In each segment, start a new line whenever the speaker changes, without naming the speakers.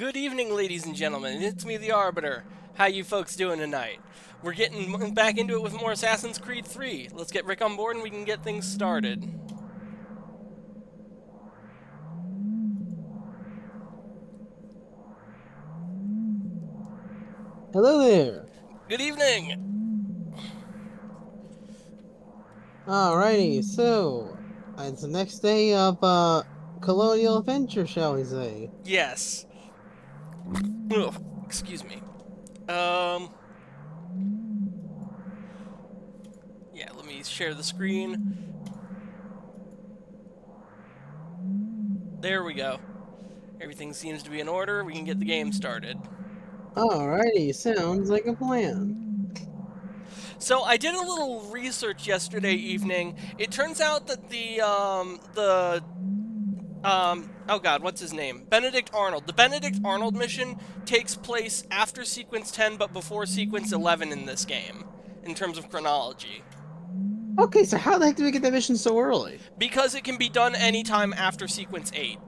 Good evening, ladies and gentlemen. It's me, the Arbiter. How you folks doing tonight? We're getting back into it with more Assassin's Creed 3. Let's get Rick on board and we can get things started.
Hello there.
Good evening.
Alrighty, so it's the next day of colonial adventure, shall we say?
Yes. Ugh, excuse me. Yeah, let me share the screen. There we go. Everything seems to be in order. We can get the game started.
Alrighty, sounds like a plan.
So I did a little research yesterday evening. It turns out that oh god, what's his name? Benedict Arnold. The Benedict Arnold mission takes place after Sequence 10 but before Sequence 11 in this game, in terms of chronology.
Okay, so how the heck did we get that mission so early?
Because it can be done anytime after Sequence 8.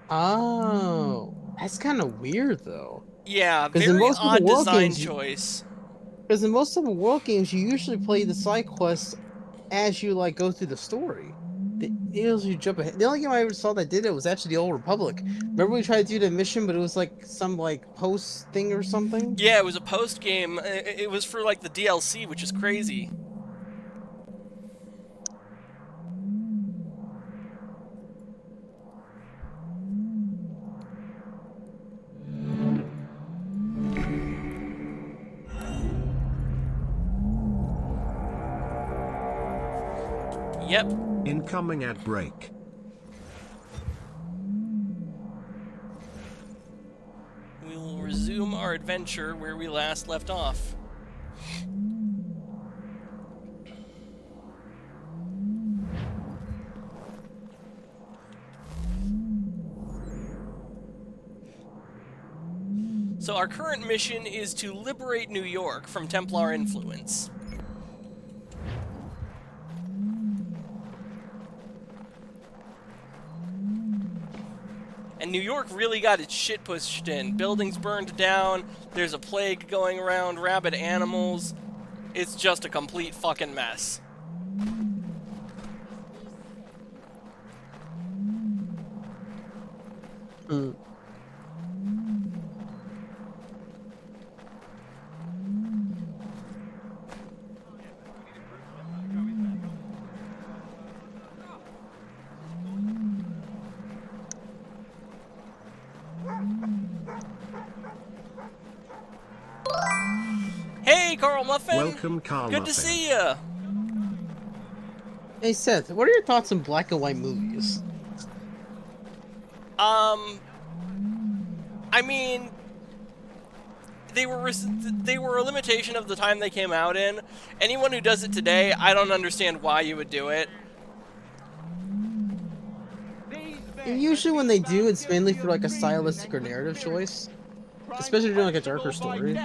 Oh, that's kind of weird, though.
Yeah,
'Cause in
very
most
odd
open world
design
games,
choice.
Because in most open world games, you usually play the side quests as you go through the story. They usually jump ahead. The only game I ever saw that did it was actually the Old Republic. Remember we tried to do the mission, but it was some post thing or something.
Yeah, it was a post game. It was for like the DLC, which is crazy. Yep.
Incoming at break.
We will resume our adventure where we last left off. So our current mission is to liberate New York from Templar influence. And New York really got its shit pushed in. Buildings burned down, there's a plague going around, rabid animals. It's just a complete fucking mess.
Hmm.
Hey, Carl Muffin!
Welcome, Carl
Good
Muffin.
to see ya!
Hey Seth, what are your thoughts on black and white movies?
I mean, they were a limitation of the time they came out in. Anyone who does it today, I don't understand why you would do it.
And usually when they do, it's mainly for a stylistic or narrative choice, especially during a darker story.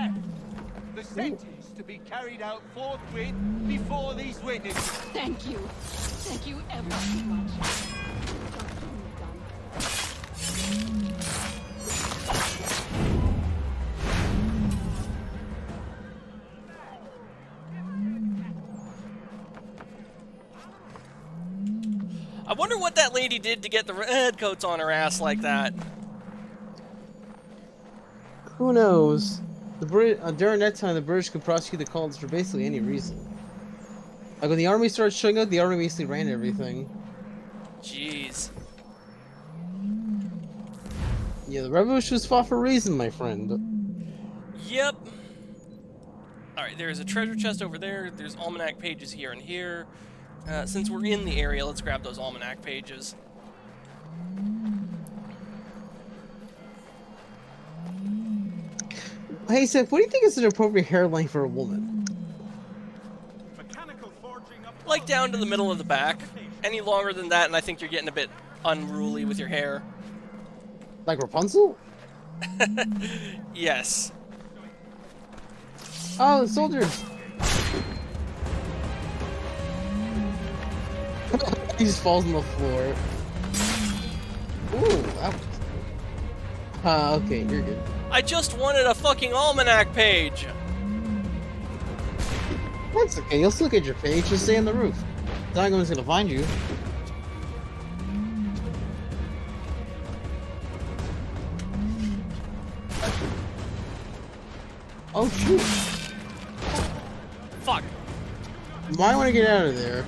The sentence to be carried out forthwith before these witnesses.
Thank you. Thank you ever so much.
I wonder what that lady did to get the red coats on her ass like that.
Who knows? During that time, the British could prosecute the colonists for basically any reason. Like when the army started showing up, the army basically ran everything.
Jeez.
Yeah, the revolution was fought for a reason, my friend.
Yep. Alright, there's a treasure chest over there. There's almanac pages here and here. Since we're in the area, let's grab those almanac pages.
Hey, Seth, what do you think is an appropriate hairline for a woman?
Like down to the middle of the back. Any longer than that, and I think you're getting a bit unruly with your hair.
Like Rapunzel?
Yes.
Oh, the soldiers! He just falls on the floor. Ooh, that was... Okay, you're good.
I just wanted a fucking almanac page.
That's okay, you'll still get your page, just stay on the roof. It's not anyone's gonna find you. Oh shoot!
Fuck.
Might want to get out of there.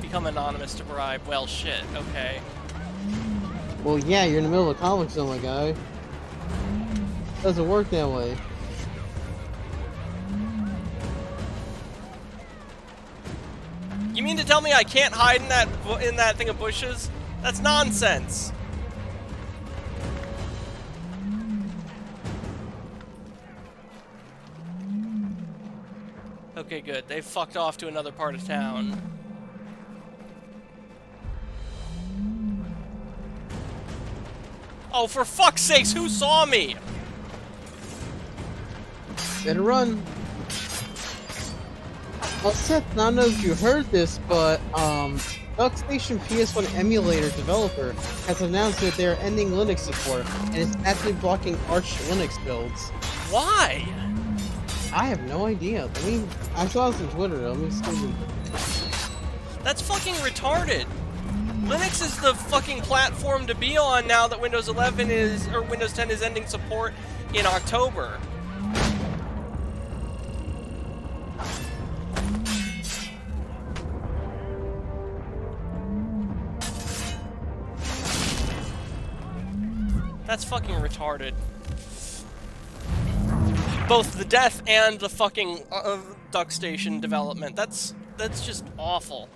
Become anonymous to bribe. Well, shit. Okay.
Well, yeah, you're in the middle of a conflict zone, my guy. Doesn't work that way.
You mean to tell me I can't hide in that thing of bushes? That's nonsense. Okay, good. They fucked off to another part of town. Oh, for fuck's sakes, who saw me?
Better run. Well, Seth, I don't know if you heard this, but DuckStation PS1 emulator developer has announced that they're ending Linux support and is actively blocking Arch Linux builds.
Why?
I have no idea. I saw this on Twitter. Let me see.
That's fucking retarded. Linux is the fucking platform to be on now that Windows 11 or Windows 10 is ending support in October. That's fucking retarded. Both the death and the fucking DuckStation development. That's just awful.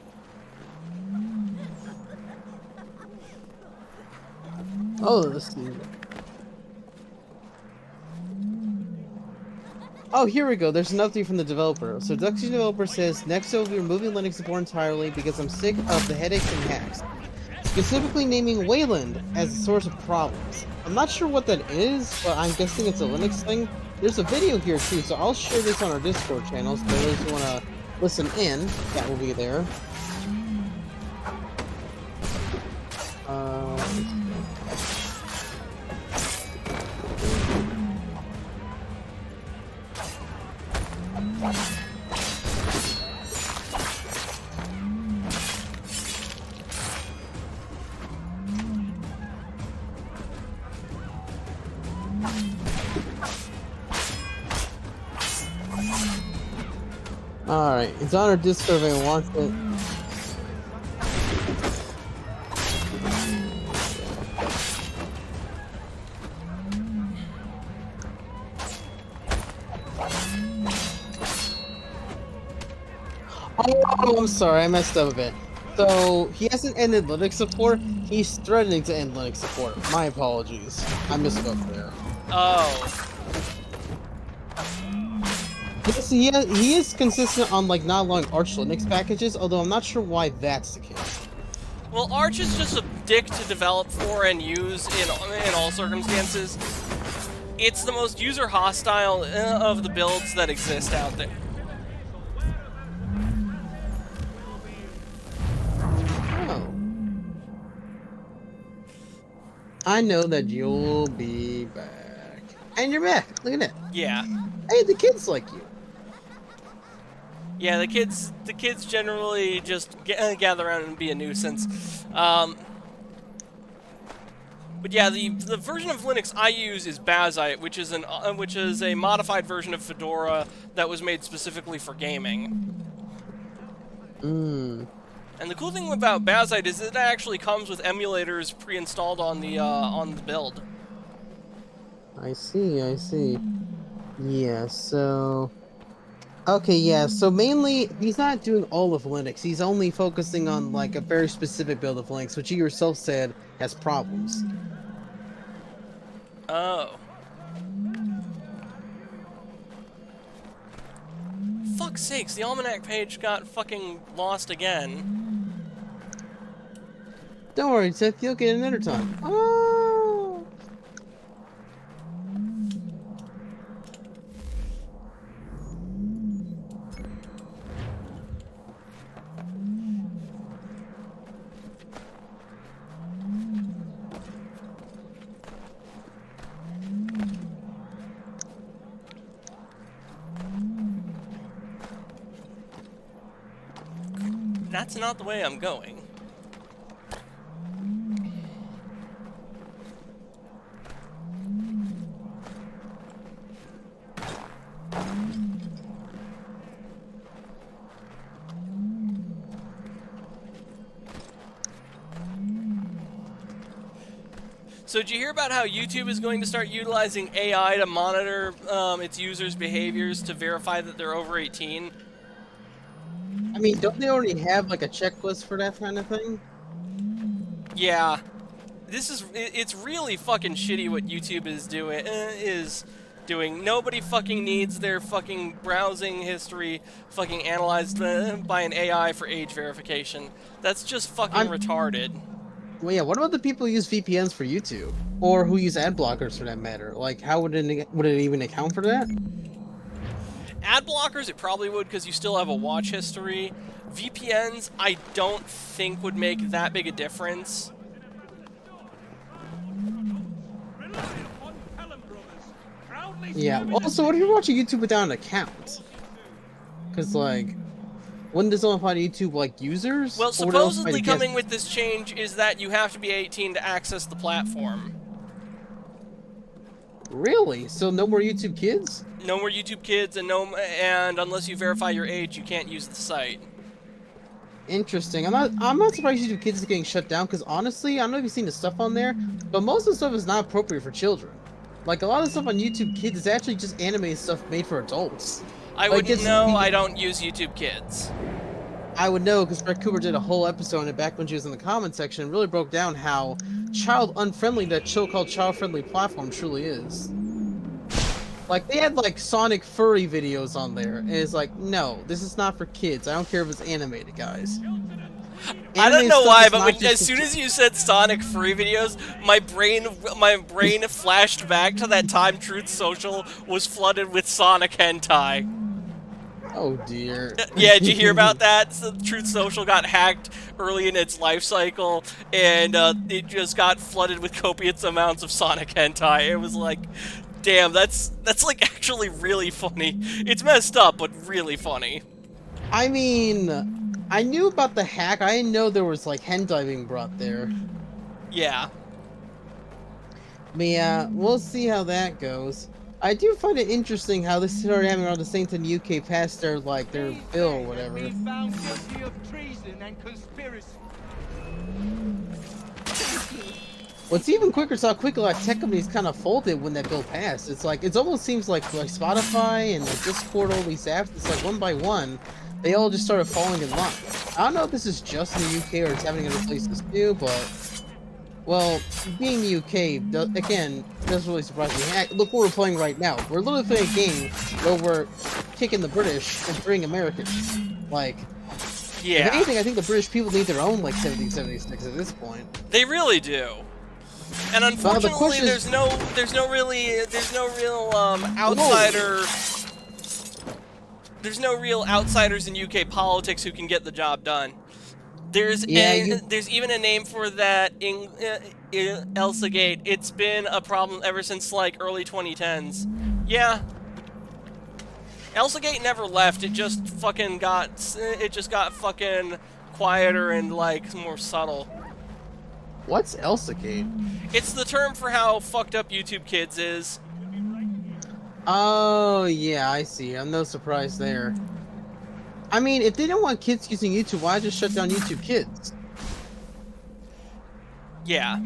Oh, let's see. Oh, here we go. There's an update from the developer. So, DuckStation developer says, next I will be removing Linux support entirely because I'm sick of the headaches and hacks. Specifically naming Wayland as a source of problems. I'm not sure what that is, but I'm guessing it's a Linux thing. There's a video here too, so I'll share this on our Discord channel, so those who want to listen in, that will be there. Alright, it's on our Discord if anyone wants it. Oh, I'm sorry, I messed up a bit. So, he hasn't ended Linux support, he's threatening to end Linux support. My apologies. I misspoke there.
Oh.
Yes, he is consistent on like not allowing Arch Linux packages, although I'm not sure why that's the case.
Well, Arch is just a dick to develop for and use in all circumstances. It's the most user hostile of the builds that exist out there.
Oh. I know that you'll be back. And you're back. Look at that.
Yeah.
Hey, the kids like you.
Yeah, the kids generally just gather around and be a nuisance. But yeah, the version of Linux I use is Bazite, which is a modified version of Fedora that was made specifically for gaming.
Mm.
And the cool thing about Bazite is it actually comes with emulators pre-installed on the build.
I see. Yeah, so... Okay, yeah, so mainly, he's not doing all of Linux. He's only focusing on, like, a very specific build of Linux, which you yourself said has problems.
Oh. Fuck's sakes, the almanac page got fucking lost again.
Don't worry, Seth, you'll get it another time. Oh!
That's not the way I'm going. So did you hear about how YouTube is going to start utilizing AI to monitor its users' behaviors to verify that they're over 18?
I mean, don't they already have like a checklist for that kind of thing?
Yeah. It's really fucking shitty what YouTube is doing. Nobody fucking needs their fucking browsing history fucking analyzed by an AI for age verification. That's just fucking retarded.
Well, yeah. What about the people who use VPNs for YouTube, or who use ad blockers for that matter? Like, how would it even account for that?
Ad blockers, it probably would because you still have a watch history. VPNs, I don't think would make that big a difference.
Yeah. Also, what if you're watching YouTube without an account? Because like, wouldn't this only apply to YouTube like users?
Well,
Or would it also apply
supposedly
to
coming
guests?
with this change is that you have to be 18 to access the platform.
Really? So no more YouTube Kids?
No more YouTube Kids, and unless you verify your age, you can't use the site.
Interesting. I'm not surprised YouTube Kids is getting shut down because honestly, I don't know if you've seen the stuff on there, but most of the stuff is not appropriate for children. Like a lot of stuff on YouTube Kids is actually just animated stuff made for adults.
I
Like,
wouldn't
it's-
know. I don't use YouTube Kids.
I would know because Brett Cooper did a whole episode on it back when she was in the comment section and really broke down how child unfriendly that so-called child-friendly platform truly is. Like they had like Sonic furry videos on there, and it's like, no, this is not for kids. I don't care if it's animated, guys.
I don't
Animated
know
stuff
why,
is
but
not just
as soon as you said Sonic free videos, my brain flashed back to that time Truth Social was flooded with Sonic hentai.
Oh dear.
Yeah, did you hear about that? So Truth Social got hacked early in its life cycle, and it just got flooded with copious amounts of Sonic hentai. It was like, damn, that's like actually really funny. It's messed up, but really funny.
I mean, I knew about the hack. I didn't know there was like hentai being brought there.
Yeah.
But yeah, we'll see how that goes. I do find it interesting how this started happening around the same time the UK passed their bill or whatever.
Be found guilty of treason and conspiracy.
What's even quicker is how quickly like tech companies kind of folded when that bill passed. It's like it almost seems like Spotify and Discord, all these apps. It's like one by one, they all just started falling in line. I don't know if this is just in the UK or it's happening in other places too, but well, being the UK again doesn't really surprise me. Heck, look what we're playing right now. We're literally playing a game where we're kicking the British and freeing Americans. Like,
Yeah.
if anything, I think the British people need their own like 1776 at this point.
They really do. And unfortunately,
question
there's
is-
no real outsider. There's no real outsiders in UK politics who can get the job done. There's even a name for that in Elsagate. It's been a problem ever since like early 2010s. Yeah. Elsagate never left. It just got fucking quieter and like more subtle.
What's Elsagate?
It's the term for how fucked up YouTube Kids is.
Oh, yeah, I see. I'm no surprise there. I mean, if they don't want kids using YouTube, why just shut down YouTube Kids?
Yeah.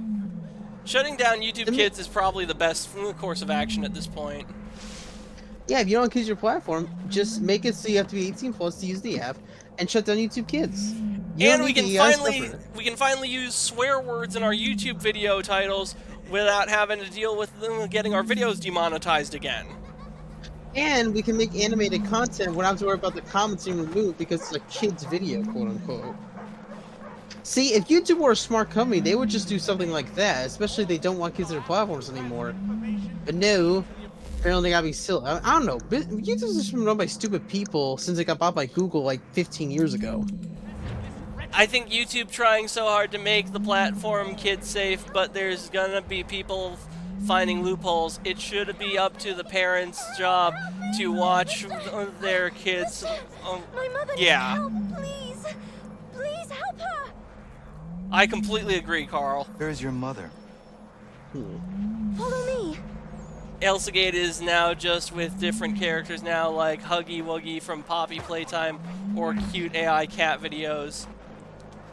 Shutting down YouTube
I mean-
Kids is probably the best course of action at this point.
Yeah, if you don't want kids use your platform, just make it so you have to be 18 plus to use the app, and shut down YouTube Kids. You
And
don't
we
need
can
the EI
finally
stuff for it.
use swear words in our YouTube video titles without having to deal with getting our videos demonetized again.
And we can make animated content without having to worry about the comments being removed because it's a kid's video, quote unquote. See, if YouTube were a smart company, they would just do something like that, especially if they don't want kids on their platforms anymore. But no, apparently they gotta be silly. I don't know. YouTube's just been run by stupid people since it got bought by Google like 15 years ago.
I think YouTube trying so hard to make the platform kid safe, but there's gonna be people finding loopholes. It should be up to the parents' job to watch their kids.
My mother needs
Yeah.
help, please.
I completely agree, Carl.
Where is your mother?
Follow me.
Elsagate is now just with different characters now, like Huggy Wuggy from Poppy Playtime, or cute AI cat videos.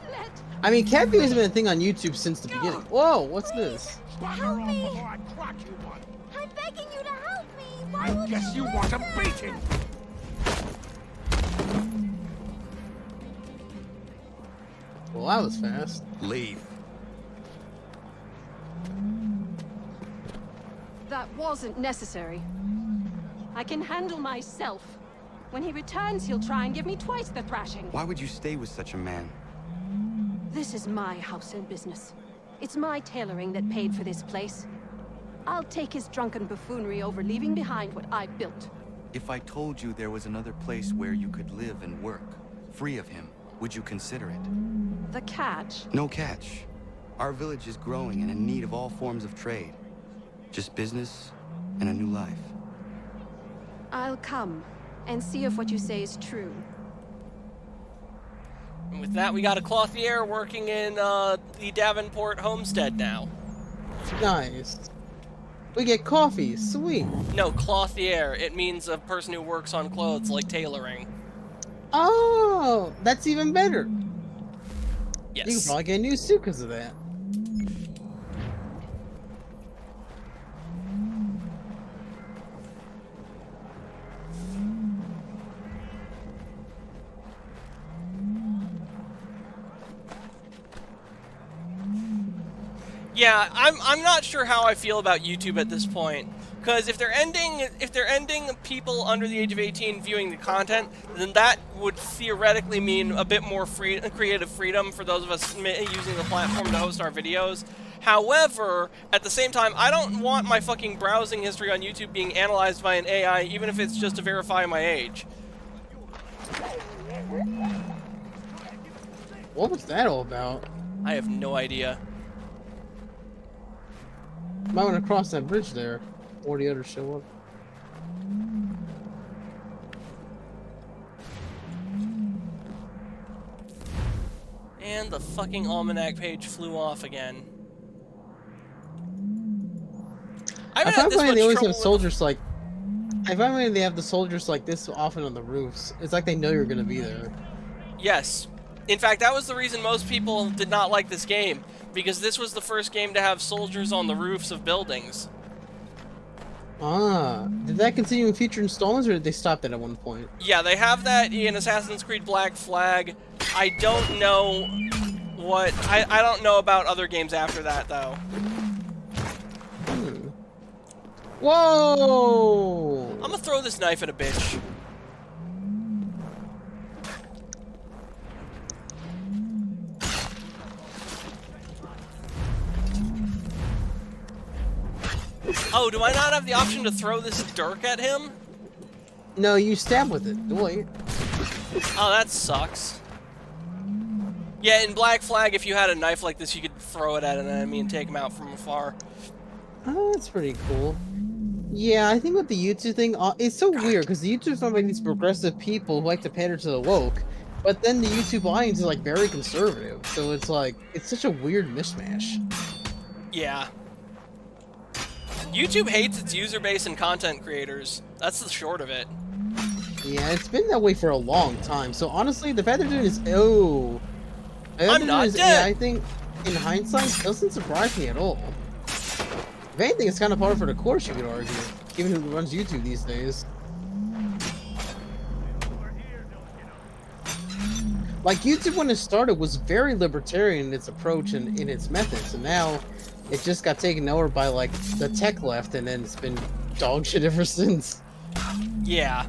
Let
I mean, cat videos have been a thing on YouTube since the beginning. Whoa, what's this?
Help me.
Before I crack you one.
I'm begging you to help me. Why
I
won't
guess you want a beating.
Well, that was fast.
Leave.
That wasn't necessary. I can handle myself. When he returns, he'll try and give me twice the thrashing.
Why would you stay with such a man?
This is my house and business. It's my tailoring that paid for this place. I'll take his drunken buffoonery over leaving behind what I built.
If I told you there was another place where you could live and work, free of him, would you consider it?
The catch?
No catch. Our village is growing and in need of all forms of trade. Just business and a new life.
I'll come and see if what you say is true.
And with that, we got a clothier working in the Davenport homestead now.
Nice. We get coffee. Sweet.
No, clothier. It means a person who works on clothes, like tailoring.
Oh, that's even better. You can
Yes.
probably get a new suit because of that.
Yeah, I'm not sure how I feel about YouTube at this point. Because if they're ending people under the age of 18 viewing the content, then that would theoretically mean a bit more creative freedom for those of us using the platform to host our videos. However, at the same time, I don't want my fucking browsing history on YouTube being analyzed by an AI, even if it's just to verify my age.
What was that all about?
I have no idea.
Might want to cross that bridge there, or the others show up.
And the fucking almanac page flew off again.
I
I've had
find
this
funny
much
they always
trouble
have
with...
soldiers like. I find when they have the soldiers like this often on the roofs. It's like they know you're gonna be there.
Yes. In fact, that was the reason most people did not like this game, because this was the first game to have soldiers on the roofs of buildings.
Ah, did that continue in future installments, or did they stop that at one point?
Yeah, they have that in Assassin's Creed Black Flag. I don't know what... I don't know about other games after that, though.
Hmm. Whoa!
I'm gonna throw this knife at a bitch. Oh, do I not have the option to throw this dirk at him?
No, you stab with it. Wait.
Oh, that sucks. Yeah, in Black Flag, if you had a knife like this, you could throw it at an enemy and take him out from afar.
Oh, that's pretty cool. Yeah, I think with the YouTube thing, it's so weird because the YouTube's not like these progressive people who like to pander to the woke, but then the YouTube audience is like very conservative. So it's like it's such a weird mishmash.
Yeah. YouTube hates its user base and content creators. That's the short of it.
Yeah, it's been that way for a long time. So honestly, the fact they're doing this,
I'm not dead.
I think in hindsight doesn't surprise me at all. If anything, it's kind of par for the course, you could argue, given who runs YouTube these days. Like, YouTube when it started was very libertarian in its approach and in its methods, and now it just got taken over by, like, the tech left, and then it's been dog shit ever since.
Yeah.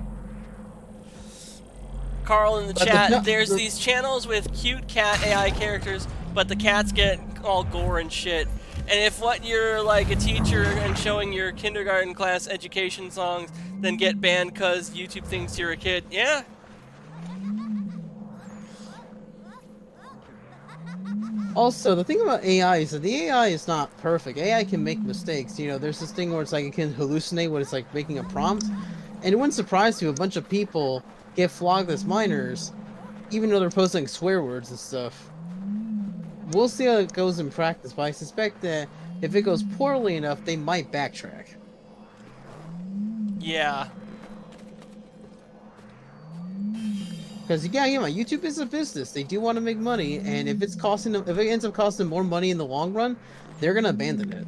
Carl in the
But
chat, there's these channels with cute cat AI characters, but the cats get all gore and shit. And if what you're like a teacher and showing your kindergarten class education songs, then get banned because YouTube thinks you're a kid, yeah.
Also, the thing about AI is that the AI is not perfect. AI can make mistakes. You know, there's this thing where it's like it can hallucinate when it's like making a prompt. And it wouldn't surprise you a bunch of people get flogged as minors, even though they're posting swear words and stuff. we'll see how it goes in practice, but I suspect that if it goes poorly enough, they might backtrack.
Yeah.
Because YouTube is a business. They do want to make money, and if it ends up costing them more money in the long run, they're gonna abandon it.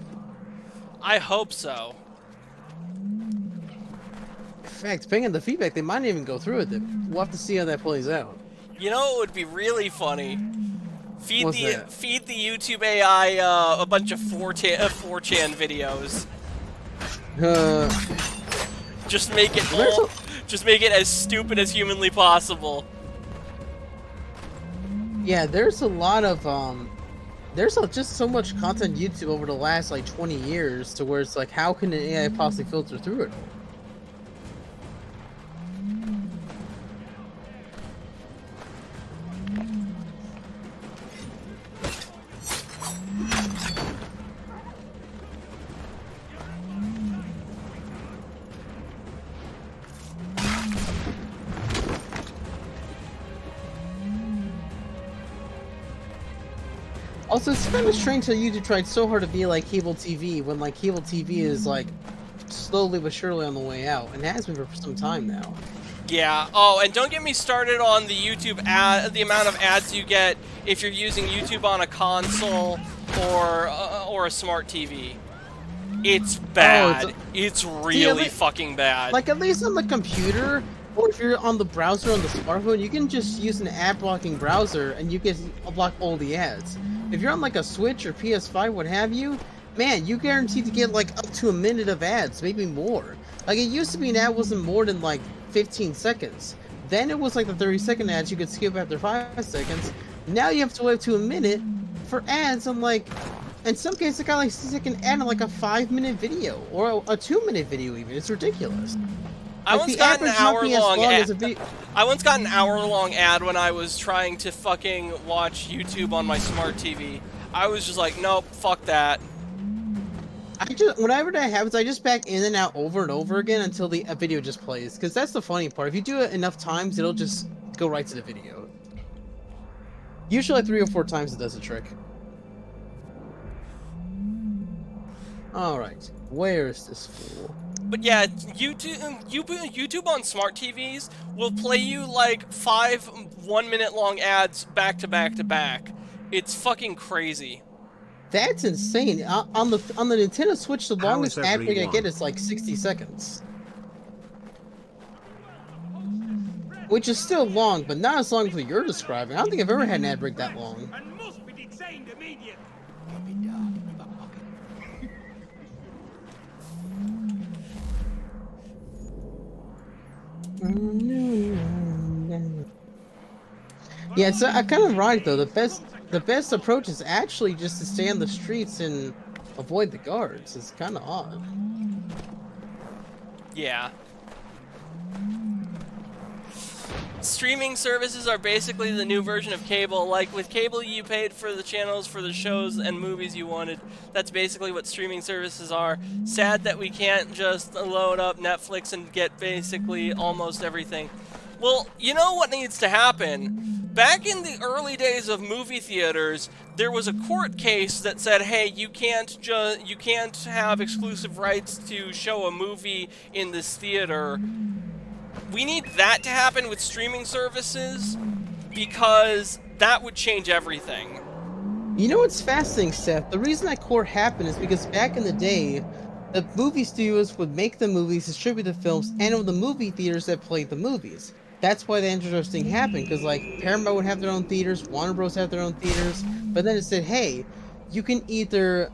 I hope so.
In fact, depending on the feedback, they might even go through with it. We'll have to see how that plays out.
You know what would be really funny? Feed
What's
the
that?
YouTube AI a bunch of 4chan videos. Just make it as stupid as humanly possible.
Yeah, there's a lot of just so much content on YouTube over the last like 20 years to where it's like, how can an AI possibly filter through it? Also, it's kind of strange how YouTube tried so hard to be like cable TV when like cable TV is like slowly but surely on the way out, and has been for some time now.
Yeah. Oh, and don't get me started on the YouTube the amount of ads you get if you're using YouTube on a console or a smart TV. It's bad. It's really fucking bad.
Like, at least on the computer, or if you're on the browser on the smartphone, you can just use an ad blocking browser and you can block all the ads. If you're on like a Switch or PS5, what have you, man, you guaranteed to get like up to a minute of ads, maybe more. Like, it used to be an ad wasn't more than like 15 seconds. Then it was like the 30-second ads you could skip after 5 seconds. Now you have to wait to a minute for ads on like, in some cases, it got like 6-second ad on like a 5-minute video or a 2-minute video even. It's ridiculous.
I
Like,
once got an hour-long ad.
I
once got an hour-long ad when I was trying to fucking watch YouTube on my smart TV. I was just like, nope, fuck that.
Whenever that happens, I just back in and out over and over again until the video just plays. Because that's the funny part. If you do it enough times, it'll just go right to the video. Usually like 3 or 4 times it does the trick. Alright, where is this fool?
But yeah, YouTube on smart TVs will play you like 5 one-minute long ads back to back to back. It's fucking crazy.
That's insane. On the Nintendo Switch, the
How
longest
is
ad break I
everyone?
get is like 60 seconds. Which is still long, but not as long as what you're describing. I don't think I've ever had an ad break that long.
And must be detained immediately.
Yeah, it's kind of right though. The best approach is actually just to stay on the streets and avoid the guards. It's kind of odd.
Yeah. Streaming services are basically the new version of cable. Like, with cable, you paid for the channels for the shows and movies you wanted. That's basically what streaming services are. Sad that we can't just load up Netflix and get basically almost everything. Well, you know what needs to happen? Back in the early days of movie theaters, there was a court case that said, hey, you can't have exclusive rights to show a movie in this theater. We need that to happen with streaming services, because that would change everything.
You know what's fascinating, Seth? The reason that court happened is because back in the day, the movie studios would make the movies, distribute the films, and it was the movie theaters that played the movies. That's why the interesting happened, because like Paramount would have their own theaters, Warner Bros. Have their own theaters, but then it said, hey, you can either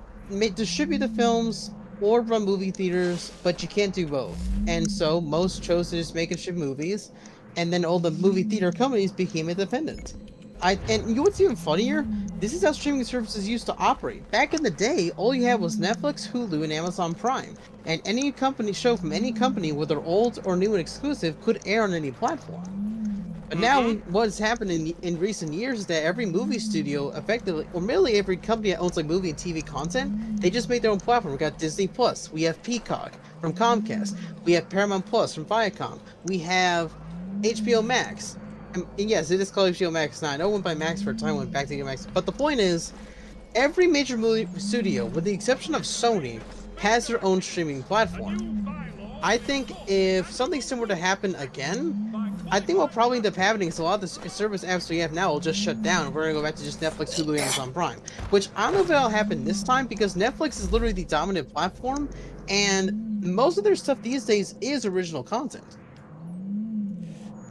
distribute the films or run movie theaters, but you can't do both. And so most chose to just make and ship movies, and then all the movie theater companies became independent. And you know what's even funnier? This is how streaming services used to operate. Back in the day, all you had was Netflix, Hulu, and Amazon Prime. And any show from any company, whether old or new and exclusive, could air on any platform. But now, what's happened in recent years is that every movie studio, effectively, or merely every company that owns like movie and TV content, they just make their own platform. We got Disney Plus, we have Peacock from Comcast, we have Paramount Plus from Viacom, we have HBO Max. And yes, it is called HBO Max 9. I went by Max for a time, went back to HBO Max. But the point is, every major movie studio, with the exception of Sony, has their own streaming platform. I think if something similar to happen again, I think what probably end up happening is a lot of the service apps we have now will just shut down. We're gonna go back to just Netflix, Hulu, Amazon Prime. Which I don't know if that'll happen this time because Netflix is literally the dominant platform, and most of their stuff these days is original content.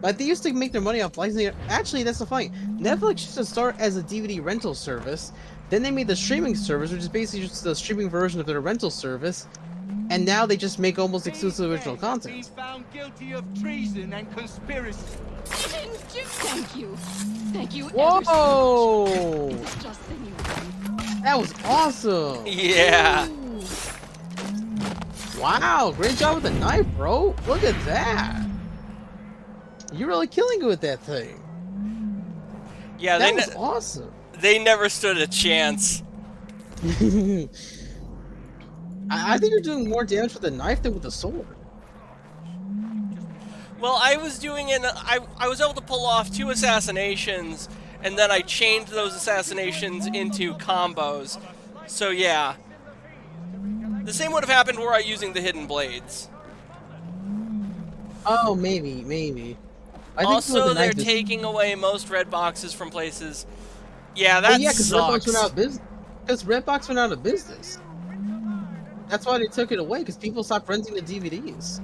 Like, they used to make their money off licensing. Actually, that's the funny. Netflix used to start as a DVD rental service. Then they made the streaming service, which is basically just the streaming version of their rental service. And now they just make almost exclusive original
He's
content.
found guilty of treason and conspiracy.
Thank you. Thank you.
Whoa!
It's just the new one.
That was awesome!
Yeah.
Ooh.
Wow, great job with the knife, bro. Look at that. You're really killing it with that thing.
Yeah,
That was awesome.
they never stood a chance.
I think you're doing more damage with the knife than with the sword.
Well, I was doing I was able to pull off 2 assassinations, and then I chained those assassinations into combos. So yeah. The same would have happened were I using the hidden blades.
Oh, maybe. I think
Also,
the
they're
knife is...
taking away most red boxes from places. Yeah,
Well,
that
yeah, because Redbox
sucks.
went out of business. Because Redbox went out of business. That's why they took it away, because people stopped renting the DVDs.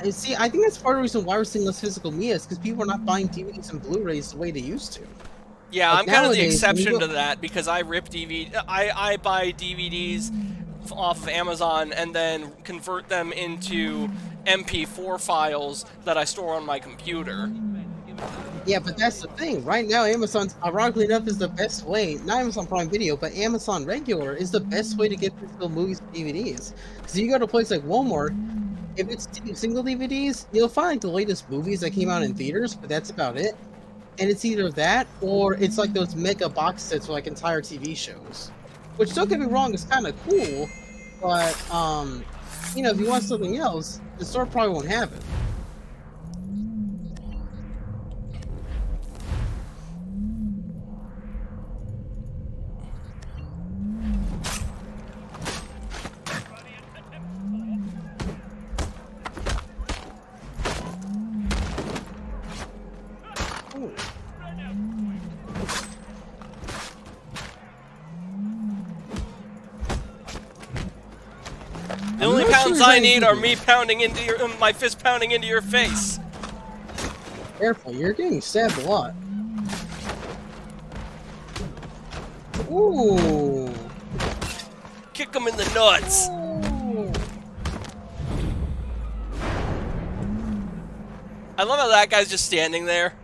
And see, I think that's part of the reason why we're seeing less physical media, is because people are not buying DVDs and Blu-rays the way they used to.
Yeah,
Like
I'm kind of the
nowadays, when you
exception
go-
to that because I rip DVD. I buy DVDs off of Amazon and then convert them into MP4 files that I store on my computer.
Yeah, but that's the thing. Right now, Amazon, ironically enough, is the best way. Not Amazon Prime Video, but Amazon Regular is the best way to get physical movies and DVDs. Because you go to a place like Walmart, if it's single DVDs, you'll find like the latest movies that came out in theaters, but that's about it. And it's either that or it's like those mega box sets for like entire TV shows. Which, don't get me wrong, is kind of cool, but you know, if you want something else, the store probably won't have it.
The only
not sure
pounds
you're
I
gonna
need
do
are
this.
me pounding into my fist pounding into your face.
Careful, you're getting stabbed a lot. Ooh.
Kick him in the nuts. I love how that guy's just standing there.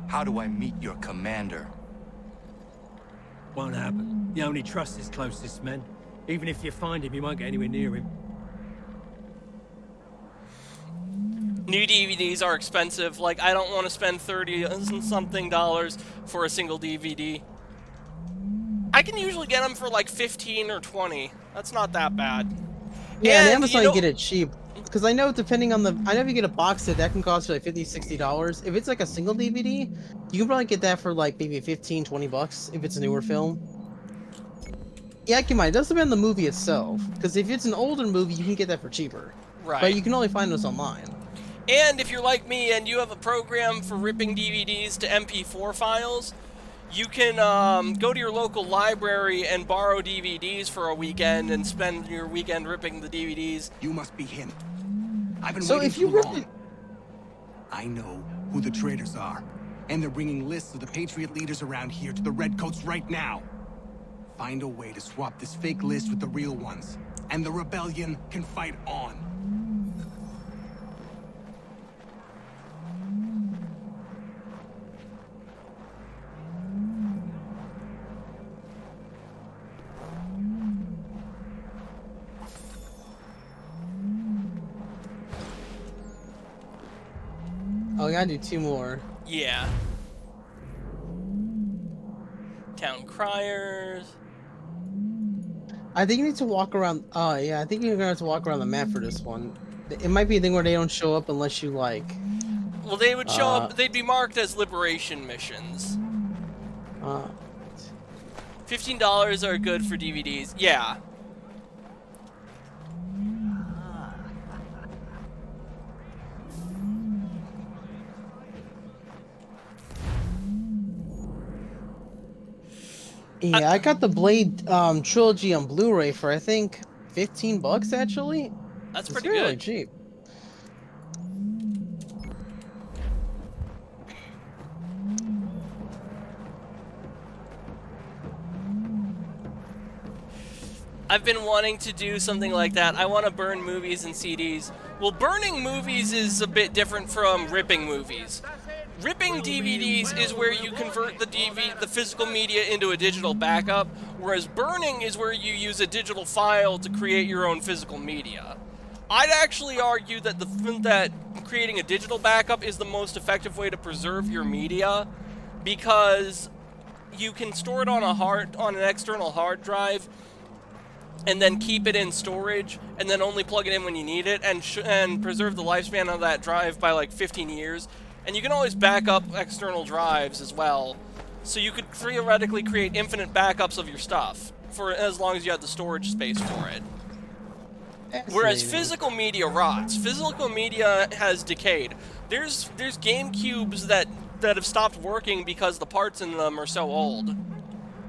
How do I meet your commander?
Won't happen. You only trust his closest men. Even if you find him, you won't get anywhere near him.
New DVDs are expensive. Like, I don't want to spend $30-something for a single DVD. I can usually get them for like 15 or 20. That's not that bad.
Yeah, and
And,
Amazon
you know-
get it cheap. Because I know depending on the... I know if you get a box set, that can cost you like $50, $60. If it's like a single DVD, you can probably get that for like maybe 15, 20 bucks if it's a newer film. Yeah, keep in mind, it does depend on the movie itself. Because if it's an older movie, you can get that for cheaper.
Right.
But you can only find those online.
And if you're like me and you have a program for ripping DVDs to MP4 files, you can go to your local library and borrow DVDs for a weekend and spend your weekend ripping the DVDs.
You must be him. I've been
So
waiting
if you
too
rip
long.
it...
I know who the traitors are, and they're bringing lists of the Patriot leaders around here to the Redcoats right now. Find a way to swap this fake list with the real ones, and the rebellion can fight on.
Oh, I gotta do 2 more.
Yeah. Town Criers.
I think you need to walk around... Oh, yeah, I think you're gonna have to walk around the map for this one. It might be a thing where they don't show up unless you, like...
Well, they would show up. They'd be marked as liberation missions. $15 are good for DVDs. Yeah.
Yeah, I got the Blade trilogy on Blu-ray for I think $15 actually.
That's
It's
pretty
really
good.
cheap.
I've been wanting to do something like that. I want to burn movies and CDs. Well, burning movies is a bit different from ripping movies. Ripping DVDs is where you convert the physical media into a digital backup, whereas burning is where you use a digital file to create your own physical media. I'd actually argue that that creating a digital backup is the most effective way to preserve your media, because you can store it on an external hard drive, and then keep it in storage, and then only plug it in when you need it, and preserve the lifespan of that drive by like 15 years. And you can always back up external drives as well, so you could theoretically create infinite backups of your stuff for as long as you have the storage space for it. Whereas physical media rots. Physical media has decayed. There's GameCubes that have stopped working because the parts in them are so old.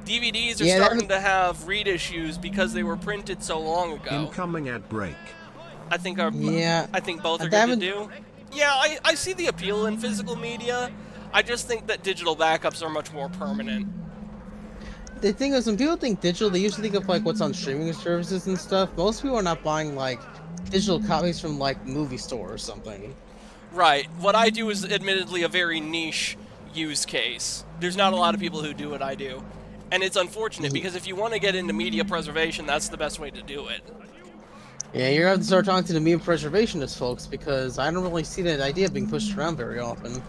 DVDs are starting to have read issues because they were printed so long ago.
Incoming at break.
I think both are good to do. Yeah, I see the appeal in physical media. I just think that digital backups are much more permanent.
The thing is, when people think digital, they usually think of like what's on streaming services and stuff. Most people are not buying like digital copies from like movie store or something.
Right. What I do is admittedly a very niche use case. There's not a lot of people who do what I do. And it's unfortunate because if you want to get into media preservation, that's the best way to do it.
Yeah, you're gonna have to start talking to the media preservationists, folks, because I don't really see that idea being pushed around very often.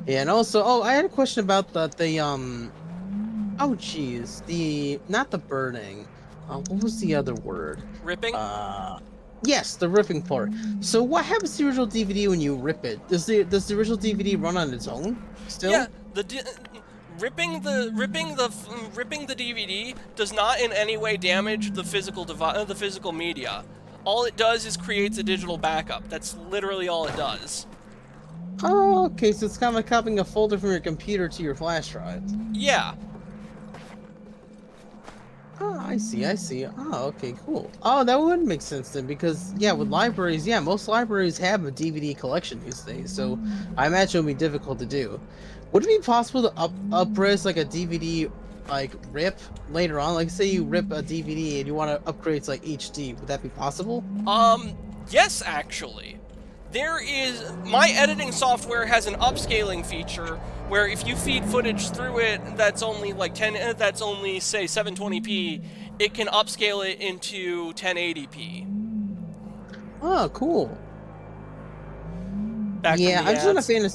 Yeah, and also, I had a question about not the burning. What was the other word?
Ripping?
Yes, the ripping part. So what happens to the original DVD when you rip it? Does the original DVD run on its own still?
Yeah, ripping the DVD does not in any way damage the physical media. All it does is creates a digital backup. That's literally all it does.
Oh, okay, so it's kind of like copying a folder from your computer to your flash drive.
Yeah.
Oh, I see. Oh, okay, cool. Oh, that would make sense then, because, yeah, with libraries, most libraries have a DVD collection these days, so I imagine it would be difficult to do. Would it be possible to up-res, like, a DVD, like, rip later on? Like, say you rip a DVD and you want to upgrade to, like, HD. Would that be possible?
Yes, actually. My editing software has an upscaling feature where if you feed footage through it that's only say 720p, it can upscale it into 1080p.
Oh, cool. I'm just not a fan of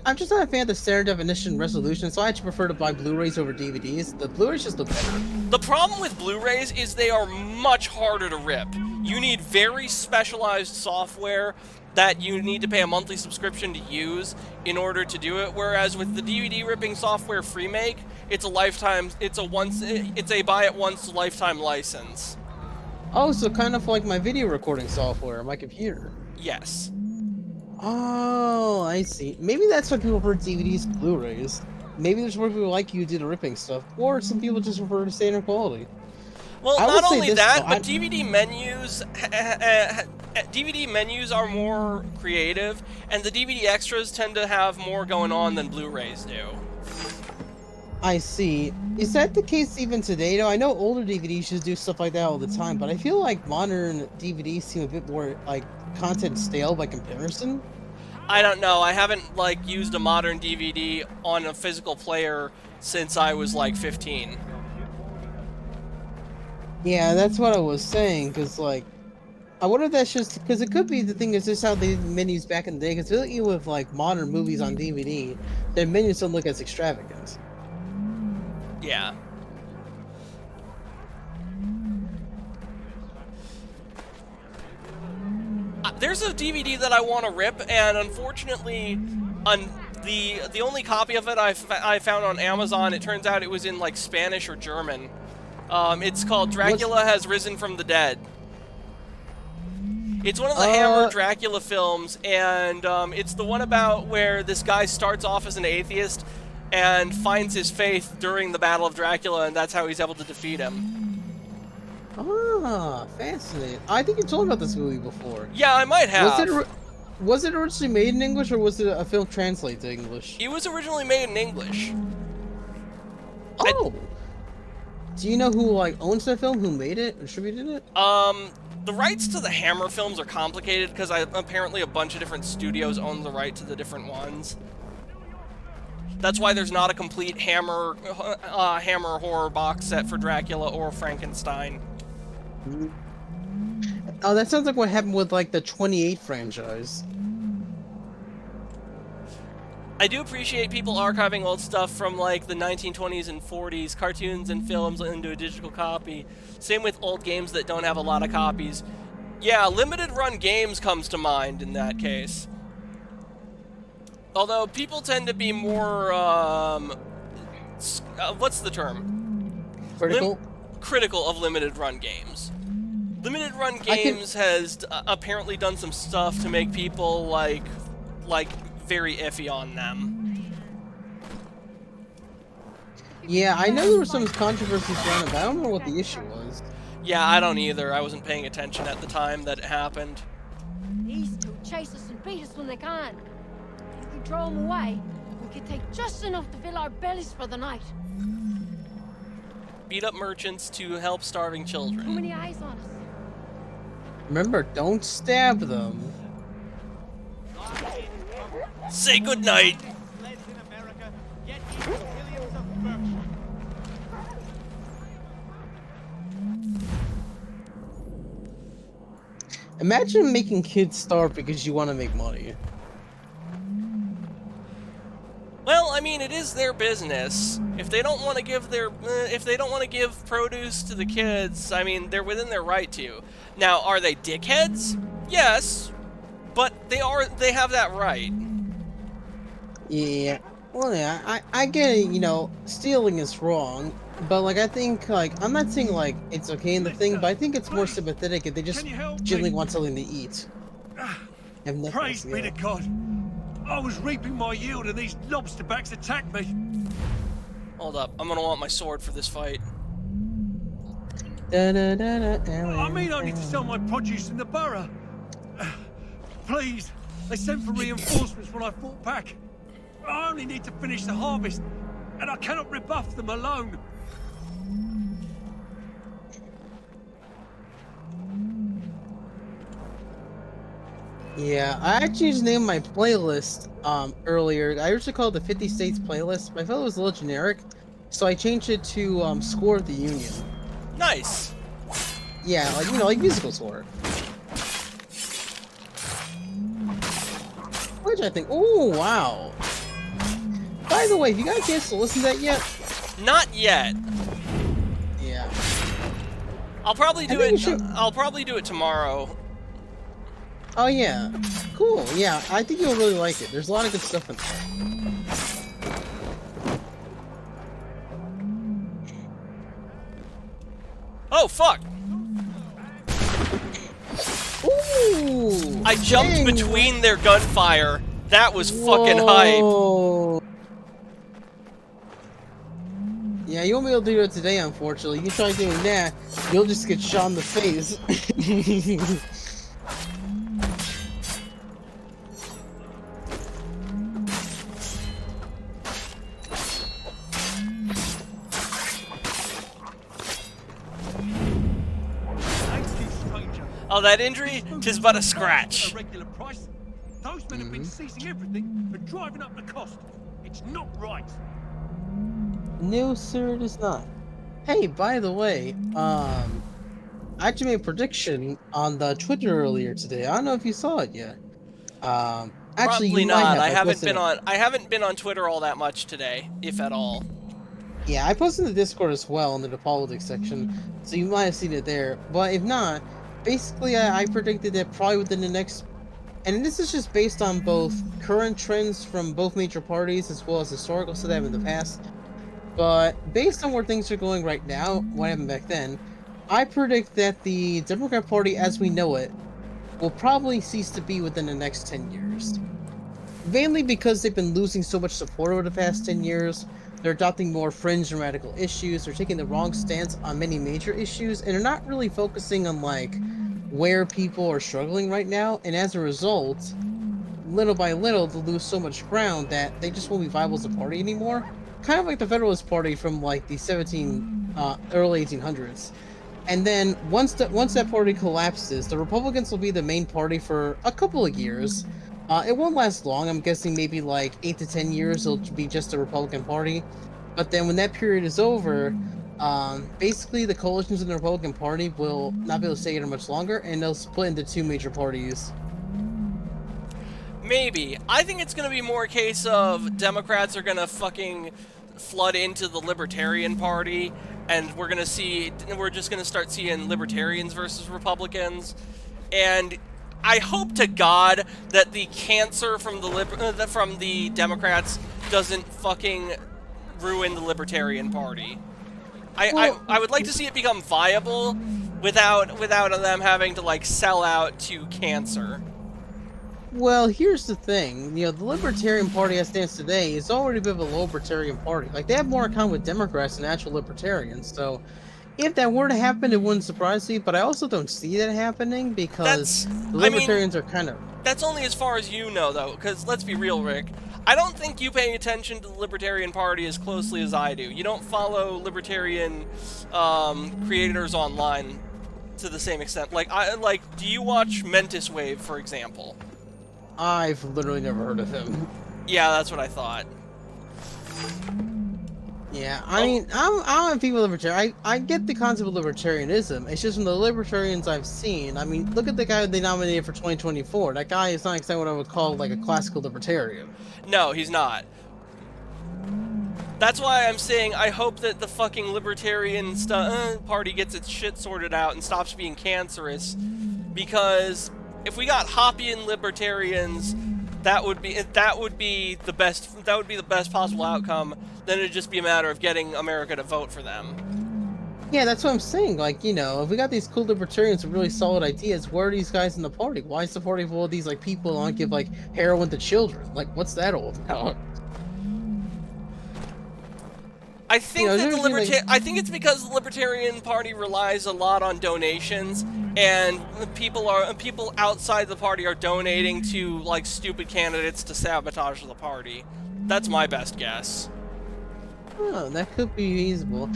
I'm just not a fan of the standard definition resolution, so I actually prefer to buy Blu-rays over DVDs. The Blu-rays just look better.
The problem with Blu-rays is they are much harder to rip. You need very specialized software that you need to pay a monthly subscription to use in order to do it, whereas with the DVD ripping software Freemake, it's a buy it once lifetime license.
Oh, so kind of like my video recording software on my computer.
Yes.
Oh, I see. Maybe that's why people prefer DVDs to Blu-rays. Maybe there's more people like you do the ripping stuff, or some people just prefer the standard quality.
Well, not only that, but DVD menus are more creative, and the DVD extras tend to have more going on than Blu-rays do.
I see. Is that the case even today, though? I know older DVDs just do stuff like that all the time, but I feel like modern DVDs seem a bit more, like, content stale by comparison.
I don't know. I haven't, used a modern DVD on a physical player since I was, 15.
Yeah, that's what I was saying, because, I wonder if that's just, because it could be the thing is just how they did menus back in the day, because even with, modern movies on DVD, their menus don't look as extravagant.
Yeah. There's a DVD that I want to rip, and unfortunately, the only copy of it I found on Amazon, it turns out it was in like Spanish or German. It's called Dracula Has Risen from the Dead. It's one of the Hammer Dracula films, and it's the one about where this guy starts off as an atheist and finds his faith during the Battle of Dracula, and that's how he's able to defeat him.
Ah, fascinating. I think you told me about this movie before.
Yeah, I might have.
Was it originally made in English, or was it a film translated to English?
It was originally made in English.
Oh! Do you know who, like, owns that film? Who made it? Distributed it?
The rights to the Hammer films are complicated because apparently a bunch of different studios own the right to the different ones. That's why there's not a complete Hammer horror box set for Dracula or Frankenstein.
Oh, that sounds like what happened with, like, the 28 franchise.
I do appreciate people archiving old stuff from, like, the 1920s and 40s, cartoons and films into a digital copy. Same with old games that don't have a lot of copies. Yeah, limited run games comes to mind in that case. Although people tend to be more, what's the term?
Critical?
Critical of limited run games. Limited run games has apparently done some stuff to make people, like very iffy on them.
Yeah, I know there was some controversy surrounding it, but I don't know what the issue was.
Yeah, I don't either. I wasn't paying attention at the time that it happened.
These two chase us and beat us when they can. If we throw them away, we could take just enough to fill our bellies for the night.
Beat up merchants to help starving
Too
children.
many eyes on us.
Remember, don't stab them.
Say goodnight!
Sleds in America, yet eat billions of Berkshire.
Imagine making kids starve because you want to make money.
Well, I mean, it is their business. If they don't want to give give produce to the kids, I mean, they're within their right to. Now, are they dickheads? Yes, but they have that right.
Yeah, well, yeah, I get it, you know, stealing is wrong, but, like, I think, like, I'm not saying, like, it's okay in the thing, but I think it's more sympathetic if they just generally want something to eat. Have nothing
Praise
else,
be to God. I was reaping my yield and these lobsterbacks attacked me.
Hold up, I'm gonna want my sword for this fight.
I mean, I need to sell my produce in the borough. Please, they sent for reinforcements when I fought back. I only need to finish the harvest, and I cannot rebuff them alone.
Yeah, I actually just named my playlist earlier. I originally called it the 50 States playlist, but I felt it was a little generic, so I changed it to Score of the Union.
Nice.
Yeah, like, you know, like musical score. Which I think, oh wow. By the way, have you got a chance to listen to that yet?
Not yet.
Yeah.
I'll probably do it. I'll probably do it tomorrow.
Oh yeah. Cool. Yeah, I think you'll really like it. There's a lot of good stuff in there.
Oh fuck!
Ooh!
I jumped between their gunfire. That was fucking hype.
Yeah, you won't be able to do it today, unfortunately. You try doing that, you'll just get shot in the face.
Oh, that injury? 'Tis but a scratch.
A regular price. Those men have been seizing everything and driving up the cost. It's not right.
No, sir, it is not. Hey, by the way, I actually made a prediction on the Twitter earlier today. I don't know if you saw it yet. Actually,
Probably
you might
not.
have.
I haven't been on Twitter all that much today, if at all.
Yeah, I posted in the Discord as well under the politics section, so you might have seen it there. But if not, basically, I predicted that probably within the next, and this is just based on both current trends from both major parties as well as historical stuff that happened in the past. But based on where things are going right now, what happened back then, I predict that the Democrat Party as we know it will probably cease to be within the next 10 years. Mainly because they've been losing so much support over the past 10 years. They're adopting more fringe and radical issues. They're taking the wrong stance on many major issues, and they're not really focusing on like where people are struggling right now. And as a result, little by little, they'll lose so much ground that they just won't be viable as a party anymore. Kind of like the Federalist Party from like the early 1800s. And then once that party collapses, the Republicans will be the main party for a couple of years. It won't last long. I'm guessing maybe like 8 to 10 years. It'll be just the Republican Party. But then when that period is over, basically the coalitions in the Republican Party will not be able to stay together much longer, and they'll split into two major parties.
Maybe. I think it's going to be more a case of Democrats are going to fucking flood into the Libertarian Party, and we're just going to start seeing Libertarians versus Republicans. And I hope to God that the cancer from the Democrats doesn't fucking ruin the Libertarian Party. I would like to see it become viable without them having to like sell out to cancer.
Well, here's the thing. The Libertarian Party as stands today is already a bit of a libertarian party. Like, they have more in common with Democrats than actual libertarians. So, if that were to happen, it wouldn't surprise me. But I also don't see that happening because the libertarians are kind of...
That's only as far as you know, though. Because, let's be real, Rick. I don't think you pay attention to the Libertarian Party as closely as I do. You don't follow Libertarian creators online to the same extent. Do you watch Mentis Wave, for example?
I've literally never heard of him.
Yeah, that's what I thought.
Yeah, I mean, I'm a people libertarian. I get the concept of libertarianism. It's just from the libertarians I've seen. I mean, look at the guy they nominated for 2024. That guy is not exactly what I would call like a classical libertarian.
No, he's not. That's why I'm saying I hope that the fucking Libertarian party gets its shit sorted out and stops being cancerous, because if we got Hoppian libertarians, that would be the best possible outcome. Then it'd just be a matter of getting America to vote for them.
Yeah, that's what I'm saying. Like, if we got these cool libertarians with really solid ideas, where are these guys in the party? Why is the party full of these like people who don't give like heroin to children? Like, what's that all about?
I think I think it's because the Libertarian Party relies a lot on donations, and people outside the party are donating to like stupid candidates to sabotage the party. That's my best guess.
Oh, that could be feasible.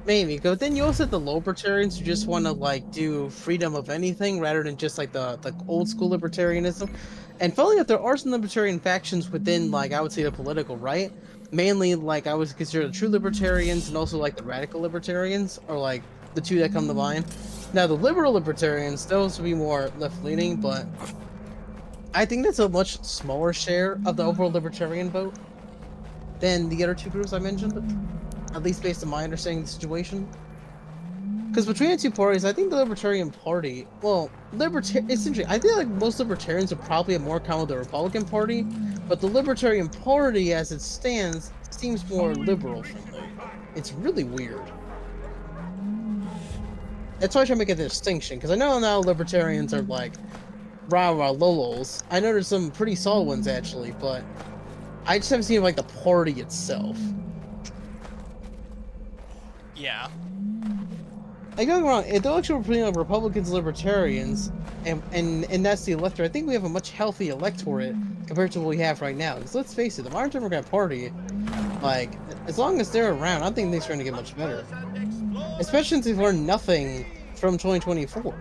Maybe. But then you also have the libertarians who just want to like do freedom of anything rather than just like the old school libertarianism. And funnily enough, there are some libertarian factions within like I would say the political right. Mainly, like, I would consider the true libertarians and also, like, the radical libertarians, or, like, the two that come to mind. Now, the liberal libertarians, those would be more left-leaning, but I think that's a much smaller share of the overall libertarian vote than the other two groups I mentioned, at least based on my understanding of the situation. Because between the two parties, I think the Libertarian Party, well, it's interesting. I feel like most libertarians would probably have more common with the Republican Party, but the Libertarian Party, as it stands, seems more liberal friendly. It's really weird. That's why I try to make a distinction, because I know now libertarians are like rah-rah lolos. I know there's some pretty solid ones actually, but I just haven't seen like the party itself.
Yeah.
Like, don't get me wrong, if the election were putting on Republicans and Libertarians, and that's the electorate, I think we have a much healthier electorate compared to what we have right now. Because let's face it, the modern Democrat Party, like, as long as they're around, I don't think things are going to get much better. Especially since we've learned nothing from 2024.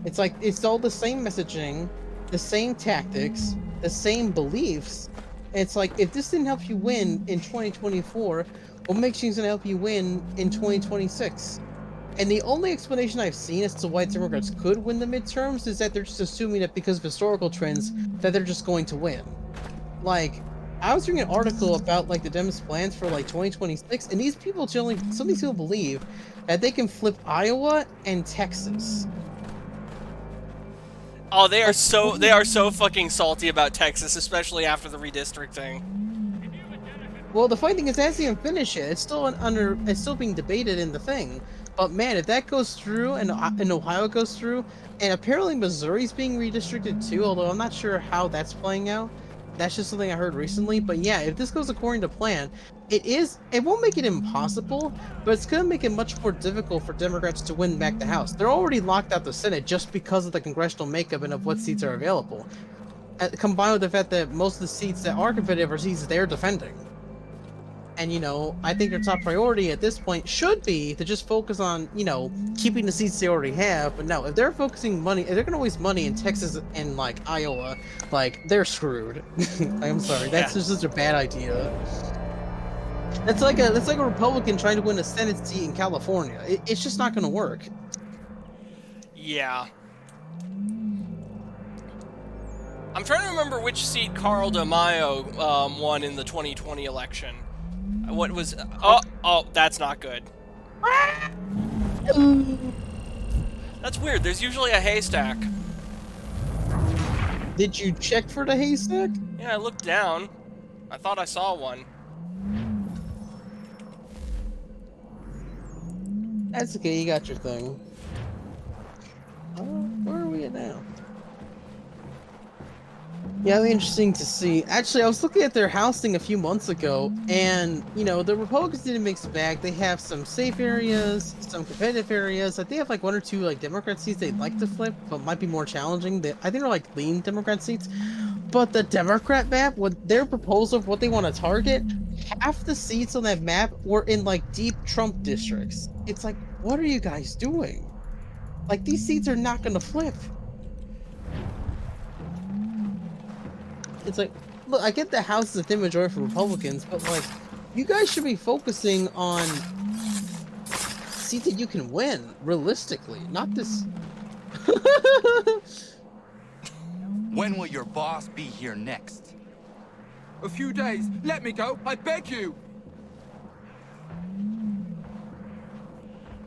It's like, it's all the same messaging, the same tactics, the same beliefs. And it's like, if this didn't help you win in 2024, what makes you going to help you win in 2026? And the only explanation I've seen as to why Democrats could win the midterms is that they're just assuming that because of historical trends that they're just going to win. Like, I was reading an article about like the Dems' plans for like 2026, and these people some of these people believe that they can flip Iowa and Texas.
Oh, they are so fucking salty about Texas, especially after the redistricting.
Well, the funny thing is, it hasn't even finished yet. It's still it's still being debated in the thing. But man, if that goes through and Ohio goes through, and apparently Missouri's being redistricted too, although I'm not sure how that's playing out. That's just something I heard recently. But yeah, if this goes according to plan, it won't make it impossible, but it's gonna make it much more difficult for Democrats to win back the House. They're already locked out the Senate just because of the congressional makeup and of what seats are available. Combined with the fact that most of the seats that are competitive are seats they're defending. And, you know, I think their top priority at this point should be to just focus on, you know, keeping the seats they already have. But no, if they're focusing money, if they're going to waste money in Texas and, like, Iowa, like, they're screwed. I'm sorry. That's just such a bad idea. That's like a Republican trying to win a Senate seat in California. It's just not going to work.
Yeah. I'm trying to remember which seat Carl DeMaio won in the 2020 election. What was... Oh, that's not good. That's weird. There's usually a haystack.
Did you check for the haystack?
Yeah, I looked down. I thought I saw one.
That's okay, you got your thing. Where are we at now? Yeah, it'll be interesting to see. Actually, I was looking at their house thing a few months ago, and, you know, the Republicans did a mixed bag. They have some safe areas, some competitive areas. Like, they have, like, one or two, like, Democrat seats they'd like to flip, but might be more challenging. I think they're, like, lean Democrat seats. But the Democrat map, with their proposal of what they want to target, half the seats on that map were in, like, deep Trump districts. It's like, what are you guys doing? Like, these seats are not going to flip. It's like, look, I get the House is a thin majority for Republicans, but, like, you guys should be focusing on seats that you can win, realistically, not this...
When will your boss be here next?
A few days. Let me go. I beg you.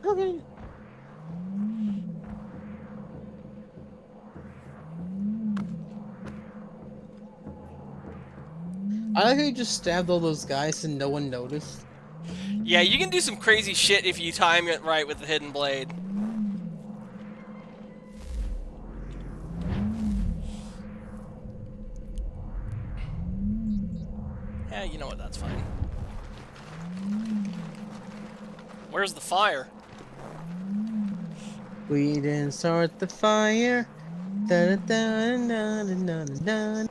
Okay. I like how you just stabbed all those guys and no one noticed.
Yeah, you can do some crazy shit if you time it right with the hidden blade. Yeah, you know what, that's fine. Where's the fire?
We didn't start the fire. Da, da, da, da, da, da, da.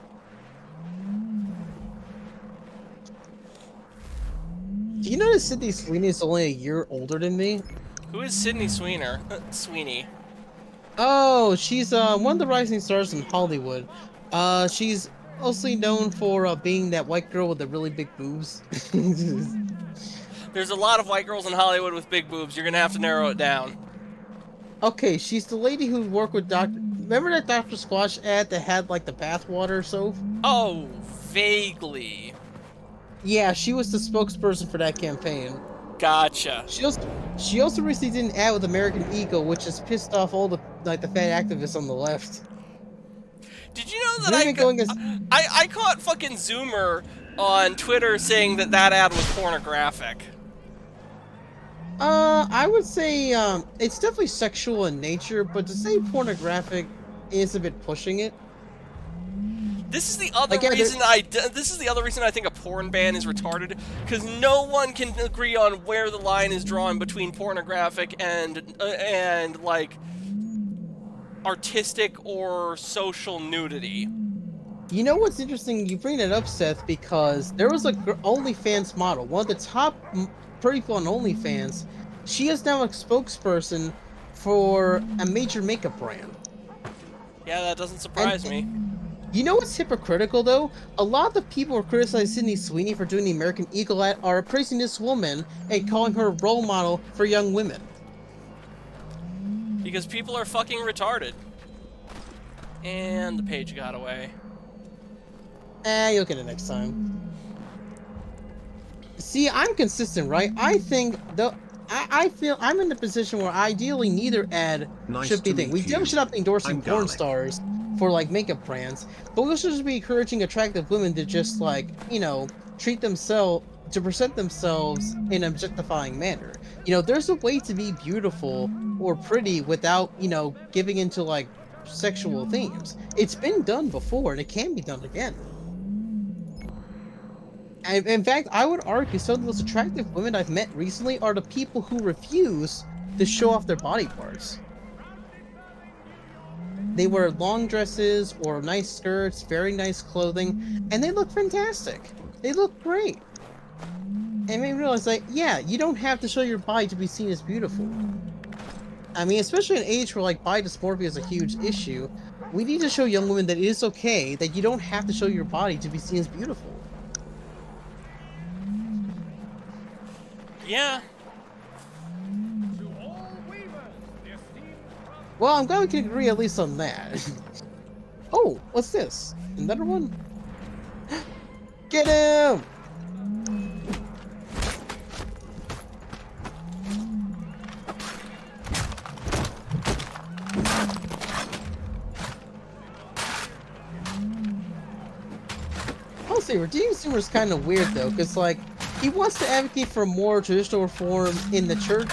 Do you know that Sydney Sweeney is only a year older than me?
Who is Sydney Sweeney? Sweeney.
Oh, she's one of the rising stars in Hollywood. She's mostly known for being that white girl with the really big boobs.
There's a lot of white girls in Hollywood with big boobs. You're gonna have to narrow it down.
Okay, she's the lady who worked with Remember that Dr. Squash ad that had like the bathwater soap?
Oh, vaguely.
Yeah, she was the spokesperson for that campaign.
Gotcha.
She also recently did an ad with American Eagle, which has pissed off all the fat activists on the left.
Did you know that I caught fucking Zoomer on Twitter saying that ad was pornographic?
I would say it's definitely sexual in nature, but to say pornographic is a bit pushing it.
This is the other reason I think a porn ban is retarded, because no one can agree on where the line is drawn between pornographic and like artistic or social nudity.
You know what's interesting? You bring that up, Seth, because there was a OnlyFans model, one of the top people on OnlyFans. She is now a spokesperson for a major makeup brand.
Yeah, that doesn't surprise me.
You know what's hypocritical, though? A lot of the people who criticize Sydney Sweeney for doing the American Eagle ad are praising this woman and calling her a role model for young women.
Because people are fucking retarded. And the page got away.
You'll get it next time. See, I'm consistent, right? I think I feel I'm in the position where ideally neither ad should be thing. We definitely should not be endorsing porn stars, for like makeup brands, but we also should be encouraging attractive women to just like, you know, treat themselves to present themselves in an objectifying manner. You know, there's a way to be beautiful or pretty without, you know, giving into like sexual themes. It's been done before and it can be done again. And in fact, I would argue some of the most attractive women I've met recently are the people who refuse to show off their body parts. They wear long dresses or nice skirts, very nice clothing, and they look fantastic. They look great. And made me realize, like, yeah, you don't have to show your body to be seen as beautiful. I mean, especially in an age where, like, body dysmorphia is a huge issue, we need to show young women that it is okay, that you don't have to show your body to be seen as beautiful.
Yeah.
Well, I'm glad we can agree at least on that. Oh, what's this? Another one? Get him! Honestly, Redeemed Zoomer's kind of weird though, because like, he wants to advocate for more traditional reform in the church,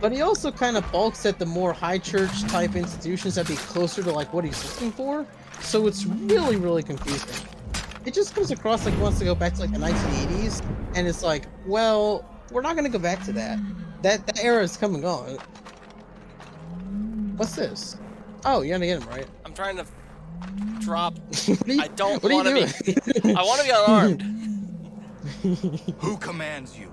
but he also kind of balks at the more high church type institutions that be closer to like what he's looking for. So it's really, really confusing. It just comes across like he wants to go back to like the 1980s, and it's like, well, we're not gonna go back to that. That era is come and gone. What's this? Oh, you're gonna get him, right?
I'm trying to drop.
You,
I don't
what
want
are you
to be.
doing?
I want to be unarmed.
Who commands you?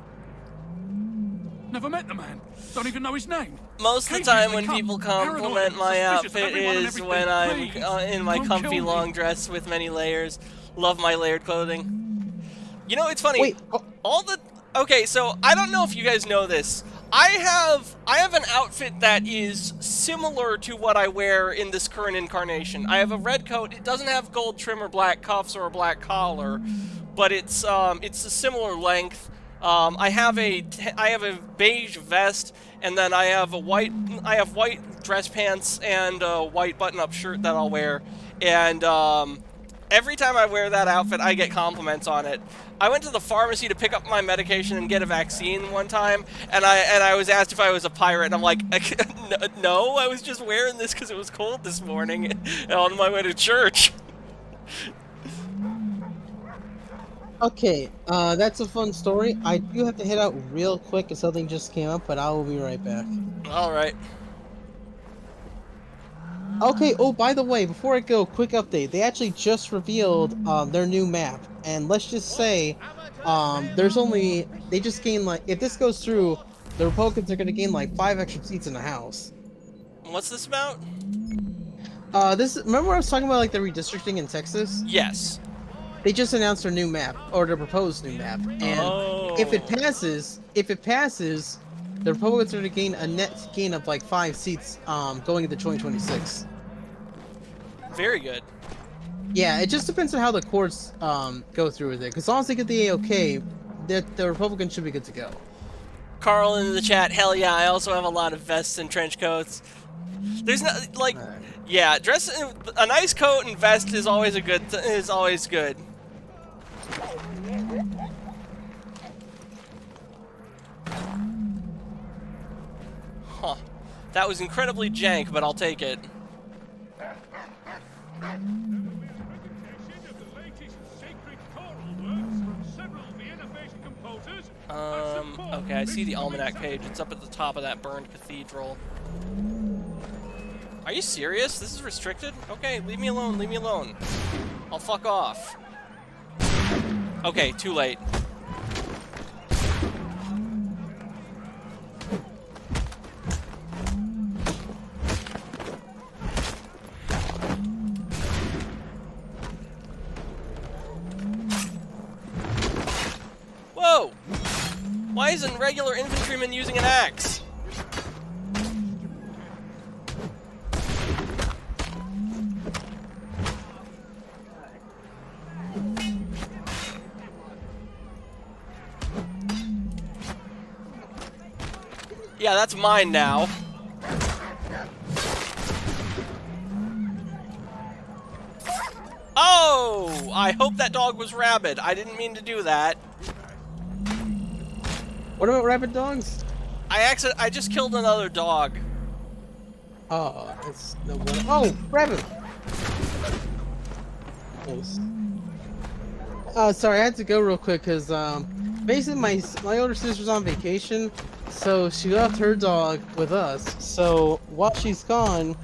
Never met the man. Don't even know his name.
Most of the time when people compliment my outfit is when I'm in my comfy long dress with many layers. Love my layered clothing. You know, it's funny.
Wait,
Okay, so I don't know if you guys know this. I have an outfit that is similar to what I wear in this current incarnation. I have a red coat. It doesn't have gold trim or black cuffs or a black collar, but it's a similar length. I have a beige vest, and then I have white dress pants and a white button-up shirt that I'll wear. And every time I wear that outfit, I get compliments on it. I went to the pharmacy to pick up my medication and get a vaccine one time, and I was asked if I was a pirate, and I'm like, no, I was just wearing this because it was cold this morning on my way to church.
Okay, that's a fun story. I do have to head out real quick because something just came up, but I will be right back.
Alright.
Okay, oh, by the way, before I go, quick update. They actually just revealed their new map, and let's just say they just gained, like, if this goes through, the Republicans are going to gain, like, 5 extra seats in the House.
What's this about?
Remember I was talking about, like, the redistricting in Texas?
Yes.
They just announced their new map, or their proposed new map, and if it passes, the Republicans are going to gain a net gain of like 5 seats going into 2026.
Very good.
Yeah, it just depends on how the courts go through with it. Because once they get the A-OK, the Republicans should be good to go.
Carl in the chat, hell yeah, I also have a lot of vests and trench coats. There's not, like, yeah, a nice coat and vest is always good. Huh. That was incredibly jank, but I'll take it. Okay, I see the almanac page. It's up at the top of that burned cathedral. Are you serious? This is restricted? Okay, leave me alone, leave me alone. I'll fuck off. Okay, too late. Whoa! Why isn't regular infantryman using an axe? Yeah, that's mine now. I hope that dog was rabid. I didn't mean to do that.
What about rabid dogs?
I just killed another dog.
Oh, it's no one. Oh, rabbit! Nice. Sorry, I had to go real quick because basically my older sister's on vacation, so she left her dog with us. So while she's gone,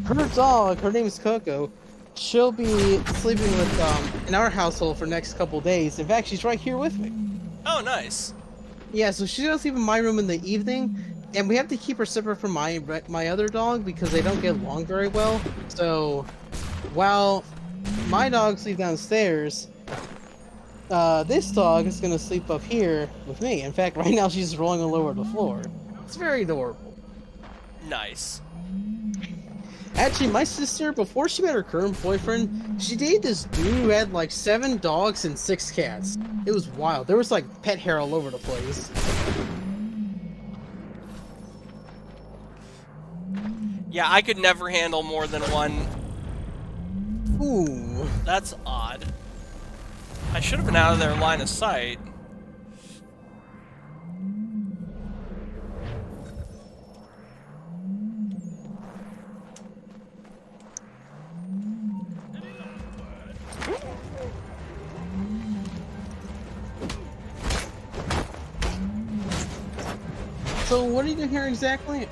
her dog, her name is Coco, she'll be sleeping with in our household for the next couple days. In fact, she's right here with me.
Oh, nice.
Yeah, so she's gonna sleep in my room in the evening, and we have to keep her separate from my other dog because they don't get along very well. So while my dog sleeps downstairs, this dog is gonna sleep up here with me. In fact, right now she's rolling all over the floor. It's very adorable.
Nice.
Actually, my sister, before she met her current boyfriend, she dated this dude who had like 7 dogs and 6 cats. It was wild. There was like pet hair all over the place.
Yeah, I could never handle more than one.
Ooh.
That's odd. I should have been out of their line of sight.
So what are you doing here exactly?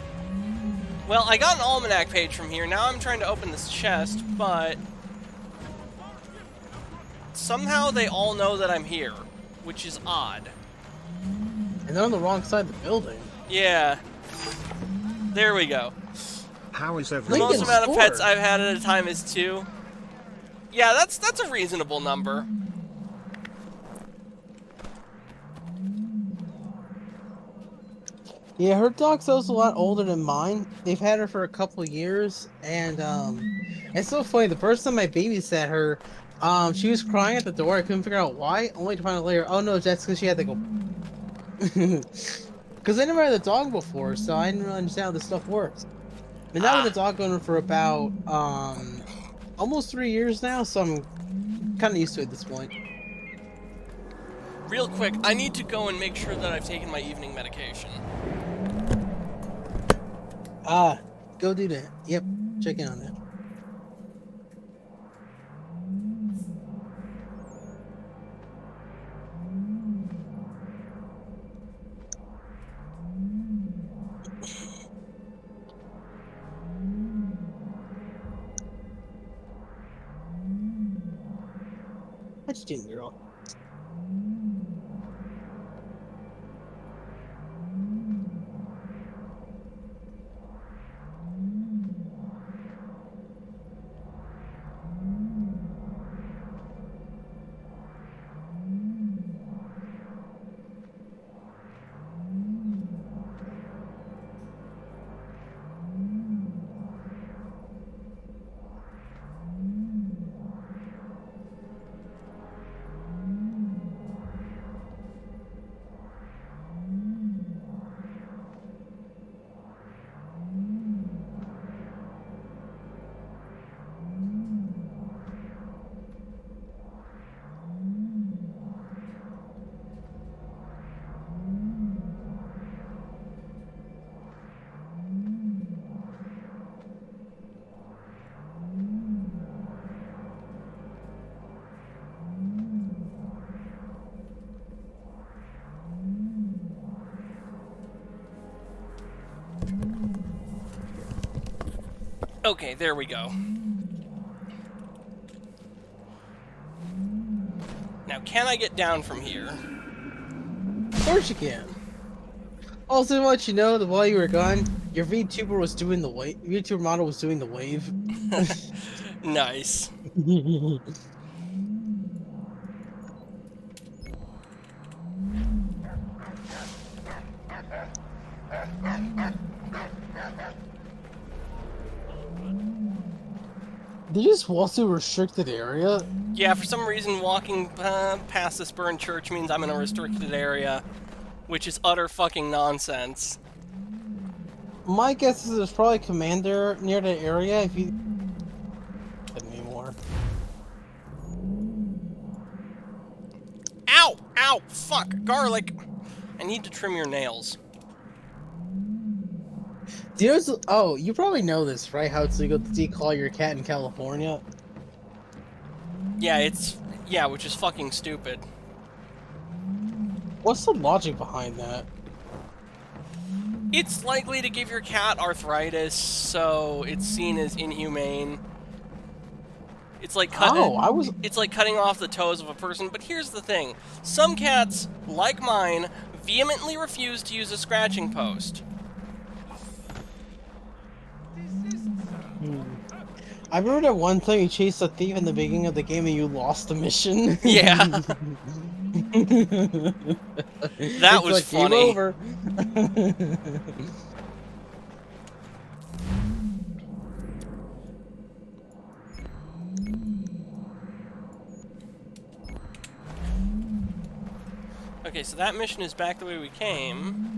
Well, I got an almanac page from here. Now I'm trying to open this chest, but somehow they all know that I'm here, which is odd.
And they're on the wrong side of the building.
Yeah. There we go.
How is
The
everyone?
most
Lincoln
amount of
score.
pets I've had at a time is 2. Yeah, that's a reasonable number.
Yeah, her dog's also a lot older than mine. They've had her for a couple years, and it's so funny. The first time I babysat her, she was crying at the door. I couldn't figure out why. Only to find out later, oh no, that's because she had to go. Because I never had a dog before, so I didn't really understand how this stuff works. But now with a dog owner for about almost 3 years now, so I'm kind of used to it at this point.
Real quick, I need to go and make sure that I've taken my evening medication.
Go do that. Yep, check in on that. What you doing, girl?
Okay, there we go. Now, can I get down from here?
Of course you can. Also, to let you know that while you were gone, your VTuber was doing the wave. VTuber model was doing the wave.
Nice.
Did you just walk through a restricted area?
Yeah, for some reason, walking past this burned church means I'm in a restricted area, which is utter fucking nonsense.
My guess is there's probably a commander near the area if you... anymore.
Ow! Fuck! Garlic! I need to trim your nails.
Do you know, oh, you probably know this, right? How it's legal to declaw your cat in California?
Yeah, yeah, which is fucking stupid.
What's the logic behind that?
It's likely to give your cat arthritis, so it's seen as inhumane. It's like it's like cutting off the toes of a person, but here's the thing. Some cats, like mine, vehemently refuse to use a scratching post.
I remember that one time you chased a thief in the beginning of the game and you lost the mission.
Yeah. That was
like,
funny.
Game over.
Okay, so that mission is back the way we came.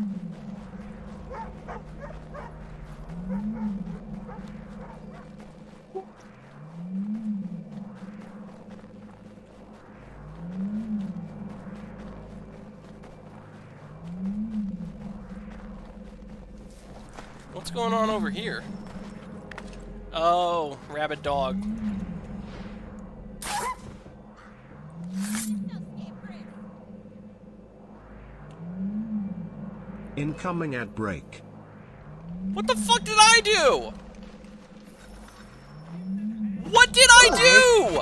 What's going on over here? Oh, rabid dog.
Incoming at break.
What the fuck did I do? What did I do?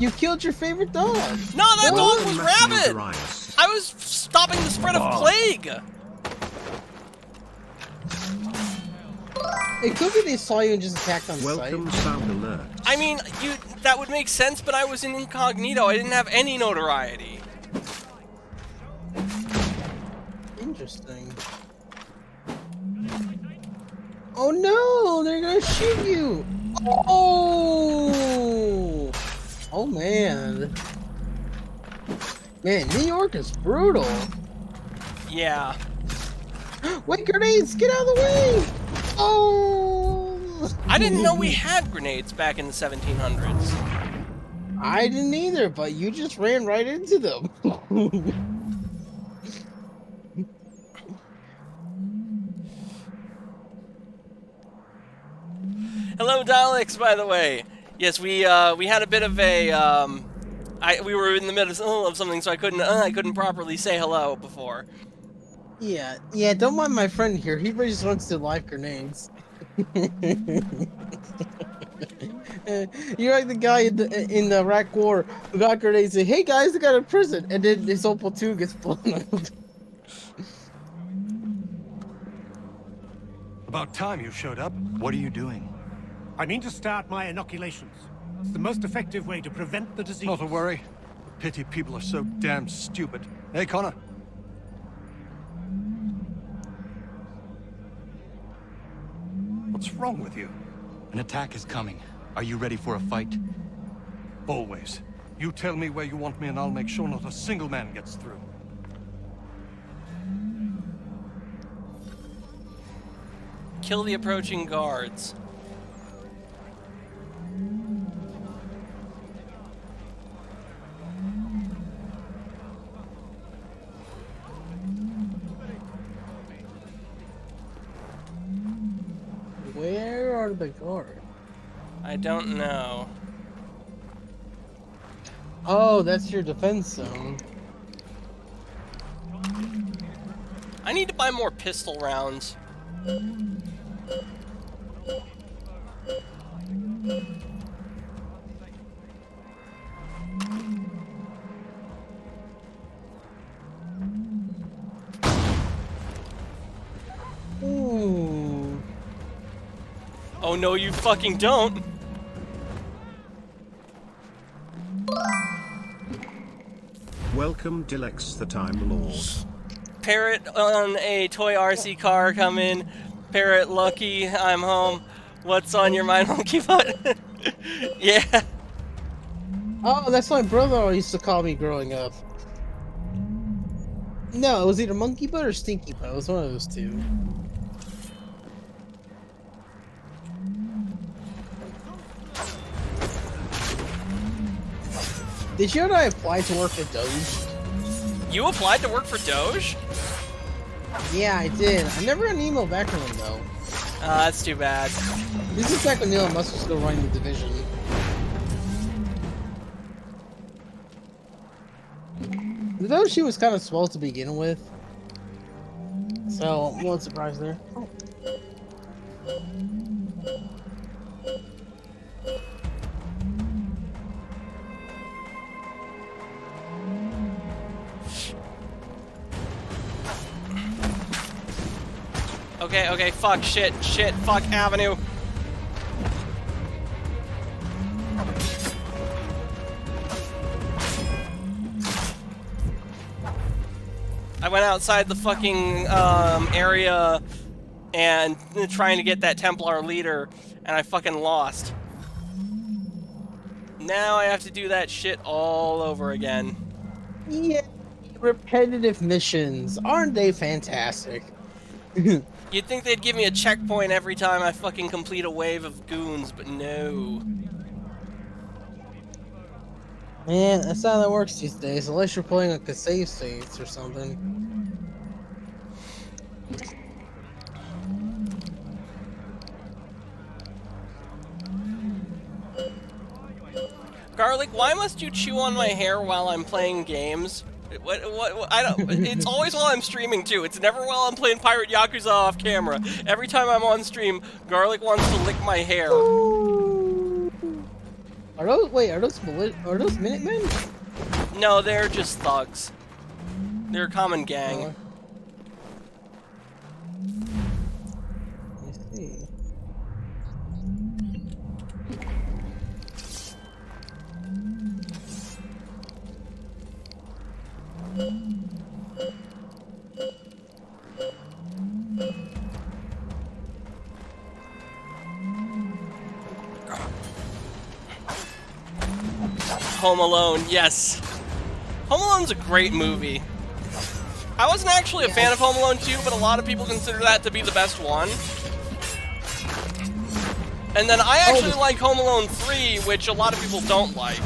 You killed your favorite dog.
No, that dog was rabid.
Darius.
I was stopping the spread of plague.
It could be they saw you and just attacked on
Welcome
sight.
sound alert.
I mean, that would make sense, but I was in incognito. I didn't have any notoriety.
Interesting. Oh no, they're gonna shoot you! Oh! Oh man. Man, New York is brutal.
Yeah.
Wait, grenades! Get out of the way! Oh!
I didn't know we had grenades back in the 1700s.
I didn't either, but you just ran right into them.
Hello, Daleks, by the way. Yes, we had a bit of a we were in the middle of something, so I couldn't properly say hello before.
Yeah, don't mind my friend here. He just wants to live grenades. You're like the guy in the Iraq War who got grenades and say, hey guys, I got a prison, and then his whole platoon gets blown up.
About time you showed up.
What are you doing?
I mean to start my inoculations. It's the most effective way to prevent the disease.
Not to worry. Pity people are so damn stupid. Hey, Connor. What's wrong with you?
An attack is coming. Are you ready for a fight?
Always. You tell me where you want me and I'll make sure not a single man gets through.
Kill the approaching guards.
Where are the guards?
I don't know.
Oh, that's your defense zone.
I need to buy more pistol rounds.
Ooh.
Oh no, you fucking don't.
Welcome, Dilex the Time Lord.
Parrot on a toy RC car coming. Parrot, lucky, I'm home. What's on your mind, monkey butt? Yeah.
Oh, that's my brother used to call me growing up. No, it was either monkey butt or stinky butt. It was one of those two. Did you know that I applied to work at Doge?
You applied to work for Doge?
Yeah, I did. I never got an email back from him though.
That's too bad.
This is back when Elon Musk was still running the division. The Doge was kind of swell to begin with. So, I'm a little surprised there. Oh.
Okay, fuck, shit, fuck, Avenue. I went outside the fucking area and trying to get that Templar leader, and I fucking lost. Now I have to do that shit all over again.
Yeah, repetitive missions. Aren't they fantastic?
You'd think they'd give me a checkpoint every time I fucking complete a wave of goons, but no.
Man, that's how that works these days, unless you're playing like a save states or something.
Garlic, why must you chew on my hair while I'm playing games? What, I don't, it's always while I'm streaming too. It's never while I'm playing Pirate Yakuza off camera. Every time I'm on stream, Garlic wants to lick my hair.
Are those Minutemen?
No, they're just thugs. They're a common gang.
Let me see.
Home Alone, yes. Home Alone's a great movie. I wasn't actually a fan of Home Alone 2, but a lot of people consider that to be the best one. And then I actually like Home Alone 3, which a lot of people don't like.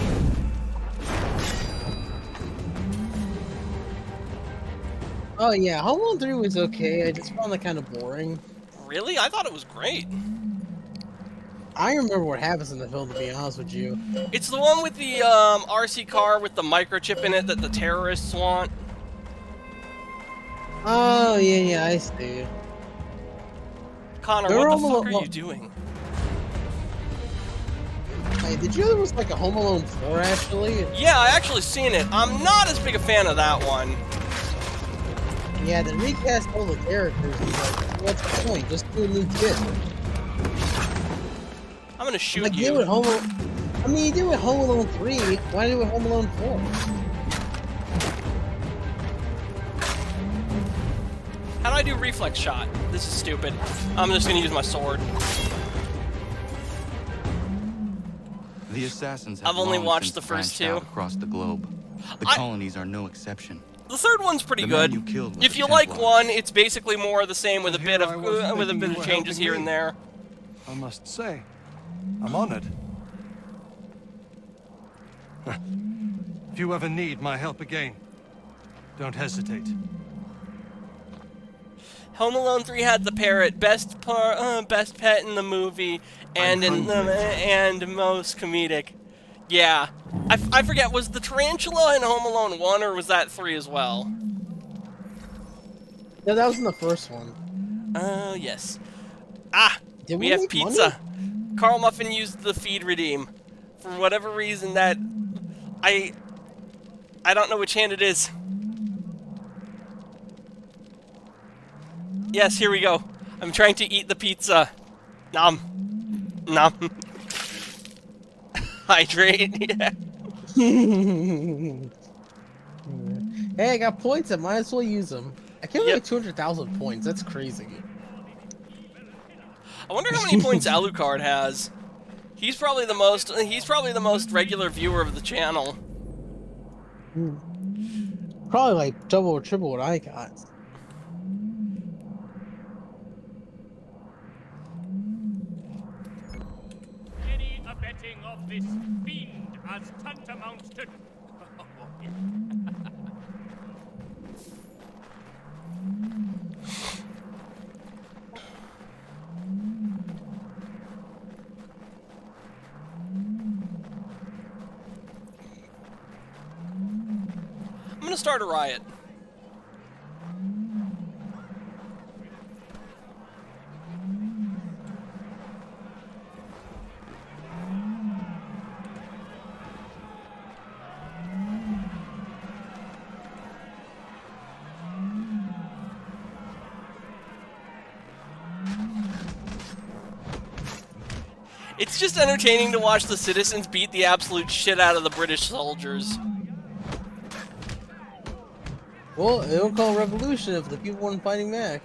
Oh yeah, Home Alone 3 was okay. I just found it kind of boring.
Really? I thought it was great.
I remember what happens in the film, to be honest with you.
It's the one with the RC car with the microchip in it that the terrorists want.
Oh yeah, I see.
Connor, what the fuck are you doing?
Hey, did you know there was like a Home Alone 4 actually?
Yeah, I actually seen it. I'm not as big a fan of that one.
Yeah, they recast all the characters. Like, what's the point? Just do a new kid.
I'm gonna shoot
like,
you.
You do it Home Alone 3. Why do it Home Alone 4?
How do I do reflex shot? This is stupid. I'm just gonna use my sword.
The assassins have
I've only
long
watched
since
the first
branched out
two.
across the globe. The colonies are no exception.
The third one's pretty good. If you like one, it's basically more of the same with a bit of changes here and there.
I must say, I'm honored. If you ever need my help again, don't hesitate.
Home Alone 3 had the parrot, best pet in the movie, and most comedic. Yeah, I forget, was the tarantula in Home Alone 1 or was that 3 as well?
No, that was in the first one.
Oh, yes. Ah,
Did
we have pizza. Money? Carl Muffin used the feed redeem. For whatever reason that I don't know which hand it is. Yes, here we go. I'm trying to eat the pizza. Nom. Nom. Hydrate, yeah.
Hey, I got points. I might as well use them. I can't get 200,000 points. That's crazy.
I wonder how many points Alucard has. He's probably the most regular viewer of the channel.
Probably like double or triple what I got.
Any abetting of this fiend as tantamount to...
gonna start a riot. It's just entertaining to watch the citizens beat the absolute shit out of the British soldiers.
Well, it'll call a revolution if the people weren't fighting back.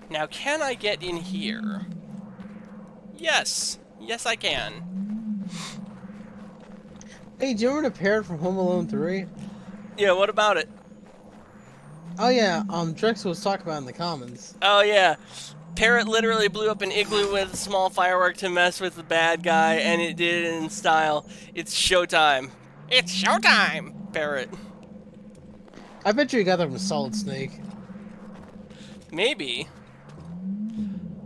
Now, can I get in here? Yes. Yes, I can.
Hey, do you remember the parrot from Home Alone 3?
Yeah, what about it?
Oh yeah, Drexel was talking about in the comments.
Oh, yeah. Parrot literally blew up an igloo with a small firework to mess with the bad guy, and it did it in style. It's showtime. It's showtime, Parrot.
I bet you got that from Solid Snake.
Maybe.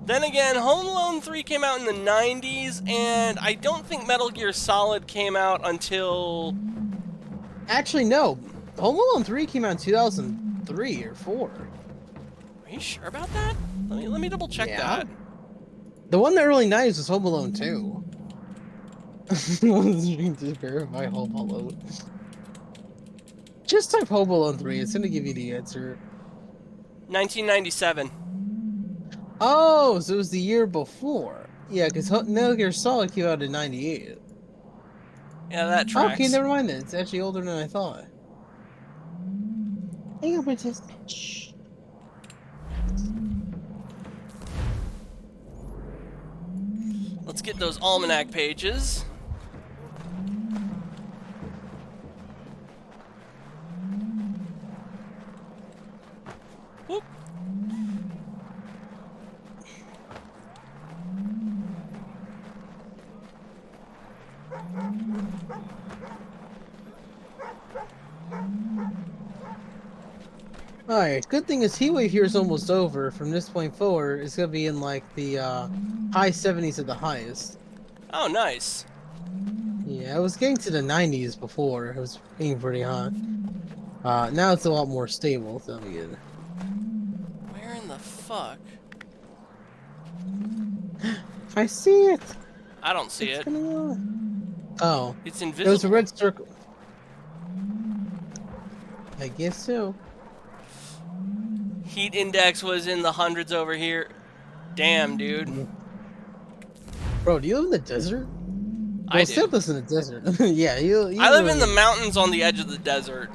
Then again, Home Alone 3 came out in the 90s, and I don't think Metal Gear Solid came out until...
Actually, no. Home Alone 3 came out in 2003 or 4.
Are you sure about that? Let me double check that.
The one in the early 90s was Home Alone 2. To verify Home Alone. Just type Home Alone 3, it's gonna give you the answer.
1997.
Oh, so it was the year before. Yeah, because Metal Gear Solid came out in 98.
Yeah, that tracks.
Okay, never mind then. It's actually older than I thought. Hang on, Princess. Shh.
Let's get those almanac pages. Whoop.
Alright, good thing is Heatwave here is almost over. From this point forward, it's gonna be in like the high 70s at the highest.
Oh, nice.
Yeah, I was getting to the 90s before. It was being pretty hot. Now it's a lot more stable, so that'll be good.
Where in the fuck?
I see it!
I don't see it.
Oh.
It's
It
invisible.
was a red circle. I guess so.
Heat index was in the hundreds over here. Damn, dude.
Bro, do you live in the desert?
I
Well,
do.
Seth lives in the desert. Yeah, you
I live in the mountains on the edge of the desert.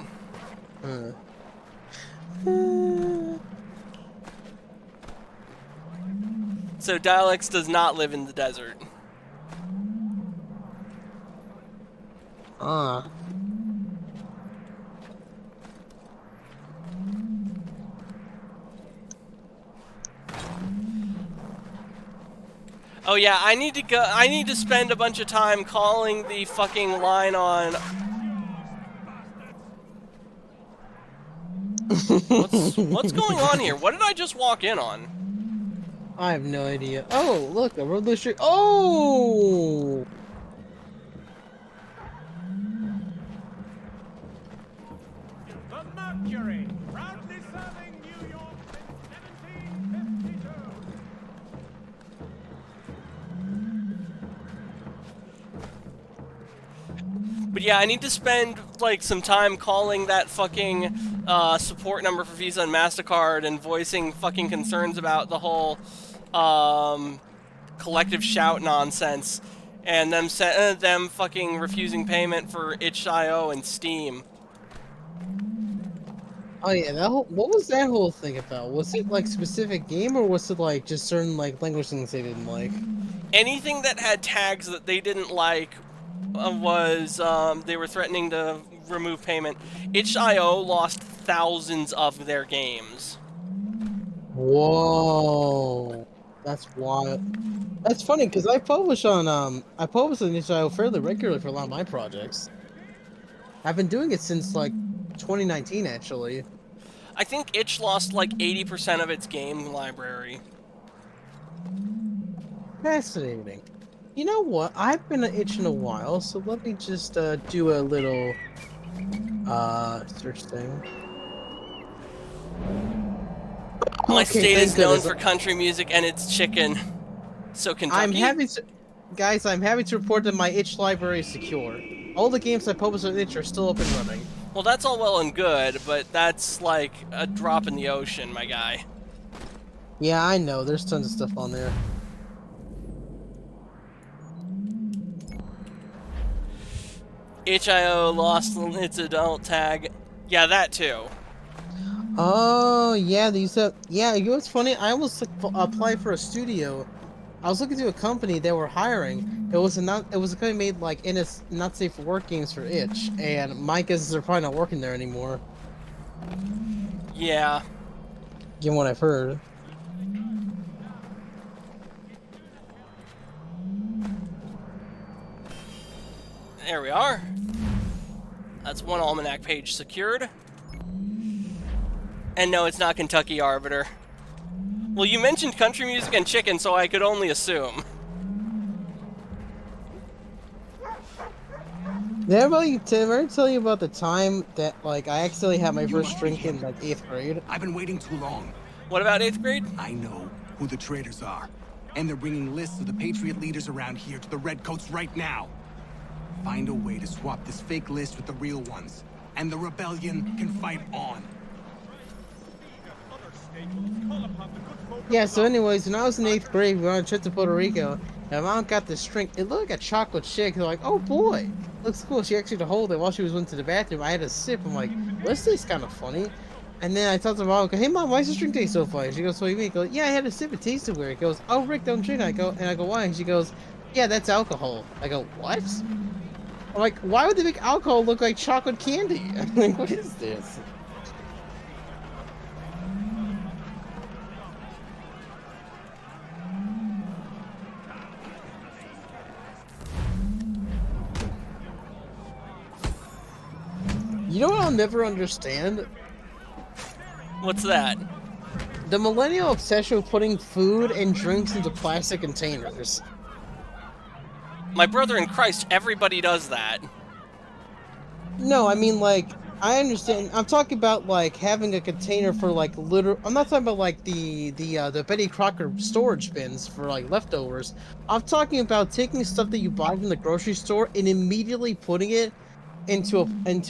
So Dialects does not live in the desert. Oh yeah, I need to go. I need to spend a bunch of time calling the fucking line on. What's going on here? What did I just walk in on?
I have no idea. Oh, look, a roadless street. Oh!
The Mercury, proudly serving New York since 1752.
But yeah, I need to spend like some time calling that fucking support number for Visa and MasterCard and voicing fucking concerns about the whole collective shout nonsense and them fucking refusing payment for itch.io and Steam.
Oh yeah, what was that whole thing about? Was it like specific game or was it like just certain like language things they didn't like?
Anything that had tags that they didn't like was they were threatening to remove payment. Itch.io lost thousands of their games.
Whoa, that's wild. That's funny because I publish on itch.io fairly regularly for a lot of my projects. I've been doing it since like 2019, actually.
I think itch lost like 80% of its game library.
Fascinating. You know what? I've been itching a while, so let me just do a little search thing.
My
Okay,
state
thank
is known
goodness.
for country music and its chicken. So Kentucky?
I'm happy to, guys. I'm happy to report that my itch library is secure. All the games I published on itch are still up and running.
Well, that's all well and good, but that's like a drop in the ocean, my guy.
Yeah, I know. There's tons of stuff on there.
itch.io lost its adult tag. Yeah, that too.
Oh yeah, these yeah. You know what's funny? I almost applied for a studio. I was looking to a company that were hiring. It was a company made like not safe for work games for itch, and my guess is they're probably not working there anymore.
Yeah.
Given what I've heard.
There we are. That's one almanac page secured. And no, it's not Kentucky Arbiter. Well, you mentioned country music and chicken, so I could only assume.
Did I ever tell you about the time that like I accidentally had my first drink in like 8th grade?
I've been waiting too long.
What about 8th grade?
I know who the traitors are, and they're bringing lists of the Patriot leaders around here to the Redcoats right now. Find a way to swap this fake list with the real ones, and the rebellion can fight on.
Yeah, so anyways, when I was in 8th grade, we were on a trip to Puerto Rico, and my mom got this drink. It looked like a chocolate shake. They're like, oh boy, looks cool. She actually had to hold it while she went to the bathroom. I had a sip. I'm like, well, this tastes kind of funny. And then I told my mom, hey mom, why does this drink taste so funny? She goes, what do you mean? I go, yeah, I had a sip. It tasted weird. It goes, oh Rick, don't drink it. I go, why? And she goes, yeah, that's alcohol. I go, what? I'm like, why would they make alcohol look like chocolate candy? I'm like, what is this? You know what I'll never understand?
What's that?
The millennial obsession with putting food and drinks into plastic containers.
My brother in Christ, everybody does that.
No, I mean, like, I understand. I'm talking about, like, having a container for, like, I'm not talking about, like, the Betty Crocker storage bins for, like, leftovers. I'm talking about taking stuff that you buy from the grocery store and immediately putting it into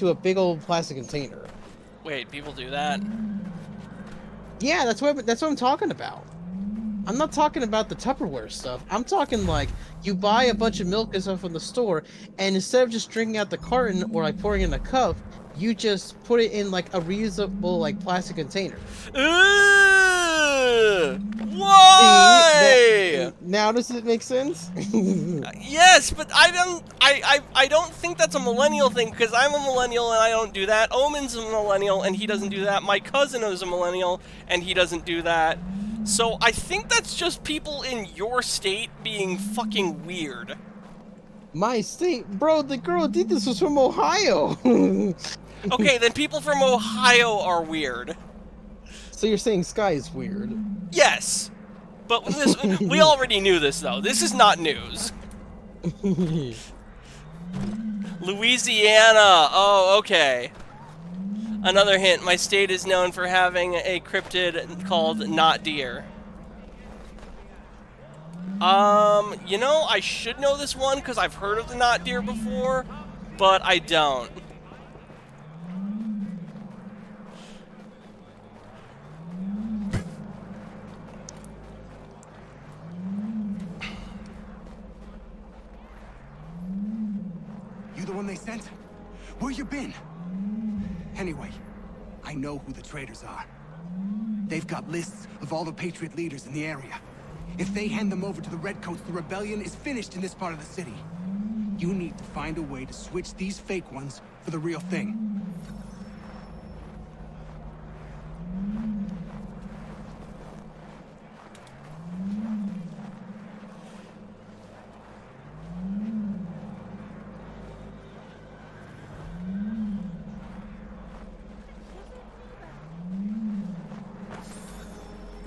a big old plastic container.
Wait, people do that?
Yeah, that's what I'm talking about. I'm not talking about the Tupperware stuff. I'm talking like you buy a bunch of milk and stuff from the store, and instead of just drinking out the carton or like pouring it in a cup, you just put it in like a reusable like plastic container.
Why?
Now does it make sense?
Yes, but I don't think that's a millennial thing, because I'm a millennial and I don't do that. Omen's a millennial and he doesn't do that. My cousin is a millennial and he doesn't do that. So I think that's just people in your state being fucking weird.
My state? Bro, the girl who did this was from Ohio.
Okay, then people from Ohio are weird.
So you're saying Sky is weird?
Yes. But this, we already knew this, though. This is not news. Louisiana. Oh, okay. Another hint. My state is known for having a cryptid called Not Deer. You know, I should know this one because I've heard of the Not Deer before, but I don't.
You the one they sent? Where you been? Anyway, I know who the traitors are. They've got lists of all the Patriot leaders in the area. If they hand them over to the Redcoats, the rebellion is finished in this part of the city. You need to find a way to switch these fake ones for the real thing.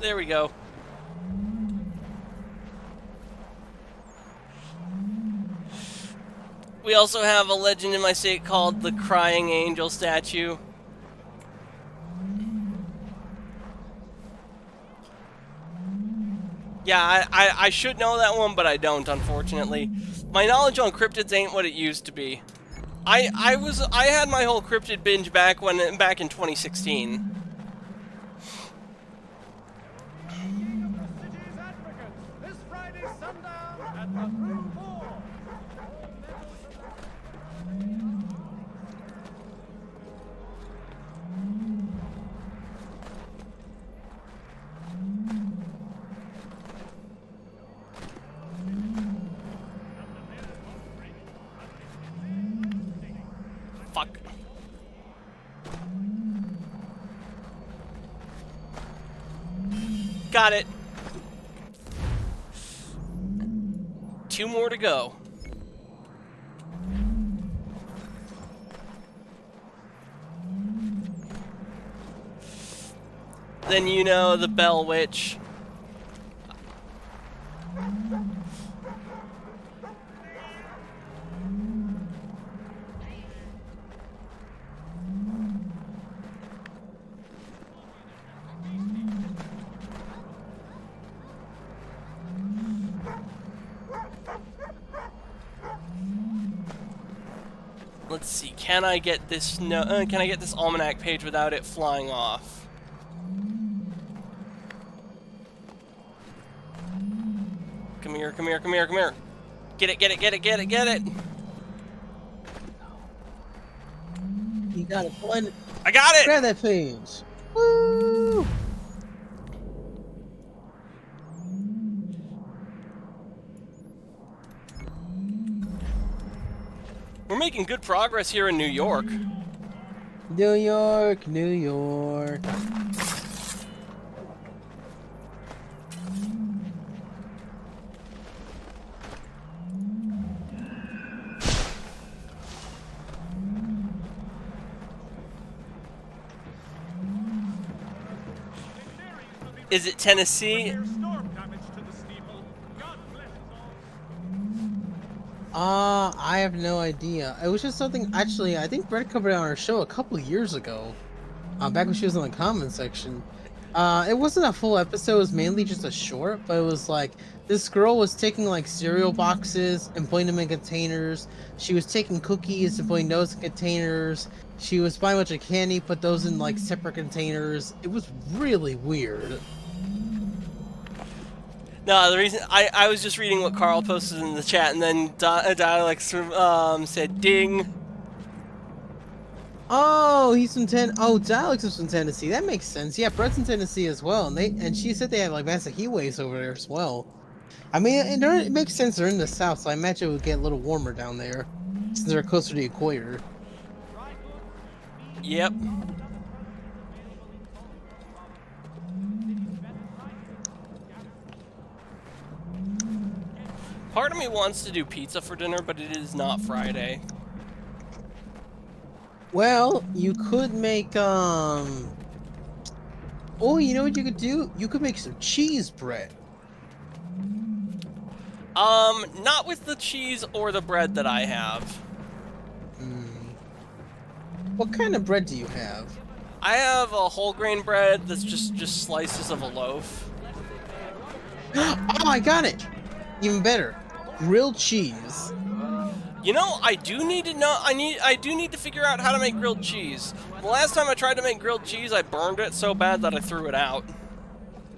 There we go. We also have a legend in my state called the Crying Angel statue. Yeah, I should know that one, but I don't, unfortunately. My knowledge on cryptids ain't what it used to be. I had my whole cryptid binge back in 2016.
This Friday sundown at the Blue Boar.
Fuck. Got it. 2 more to go. Then you know the Bell Witch. Let's see. Can I get this? No. Can I get this almanac page without it flying off? Come here! Come here! Come here! Come here! Get it! Get it! Get it! Get it! Get it!
You got it. One.
I got it!
Grab that page. Woo!
We're making good progress here in New York.
New York, New York.
Is it Tennessee?
I have no idea. It was just something, actually, I think Brett covered it on our show a couple of years ago. Back when she was in the comment section. It wasn't a full episode, it was mainly just a short, but it was like, this girl was taking like cereal boxes and putting them in containers. She was taking cookies and putting those in containers. She was buying a bunch of candy, put those in like separate containers. It was really weird.
No, the reason I was just reading what Carl posted in the chat, and then Dialects said ding.
Oh, he's from Dialects is from Tennessee. That makes sense. Yeah, Brett's in Tennessee as well, and she said they have like massive heat waves over there as well. I mean, it makes sense. They're in the south, so I imagine it would get a little warmer down there since they're closer to the equator.
Yep. Part of me wants to do pizza for dinner, but it is not Friday.
Well, you could make oh, you know what you could do? You could make some cheese bread.
Not with the cheese or the bread that I have.
What kind of bread do you have?
I have a whole grain bread that's just slices of a loaf.
Oh, I got it! Even better. Grilled cheese.
You know, I do need to know. I do need to figure out how to make grilled cheese. The last time I tried to make grilled cheese, I burned it so bad that I threw it out.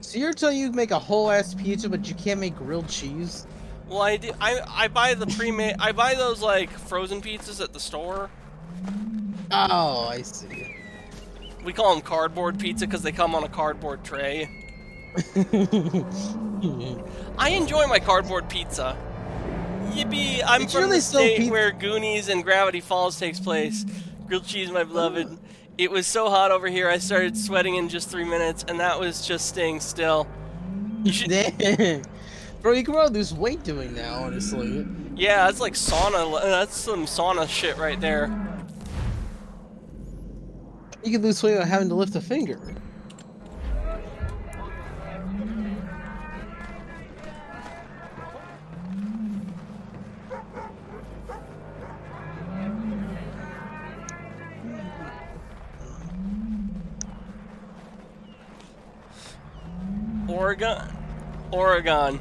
So you're telling you make a whole ass pizza, but you can't make grilled cheese?
Well, I buy the pre-made. I buy those like frozen pizzas at the store.
Oh, I see.
We call them cardboard pizza because they come on a cardboard tray. I enjoy my cardboard pizza. Yippee! I'm from the state where Goonies and Gravity Falls takes place. Grilled cheese, my beloved. It was so hot over here, I started sweating in just 3 minutes, and that was just staying still. You should...
Bro, you can probably lose weight doing that, honestly.
Yeah, that's like sauna. That's some sauna shit right there.
You can lose weight without having to lift a finger.
Oregon. Oregon.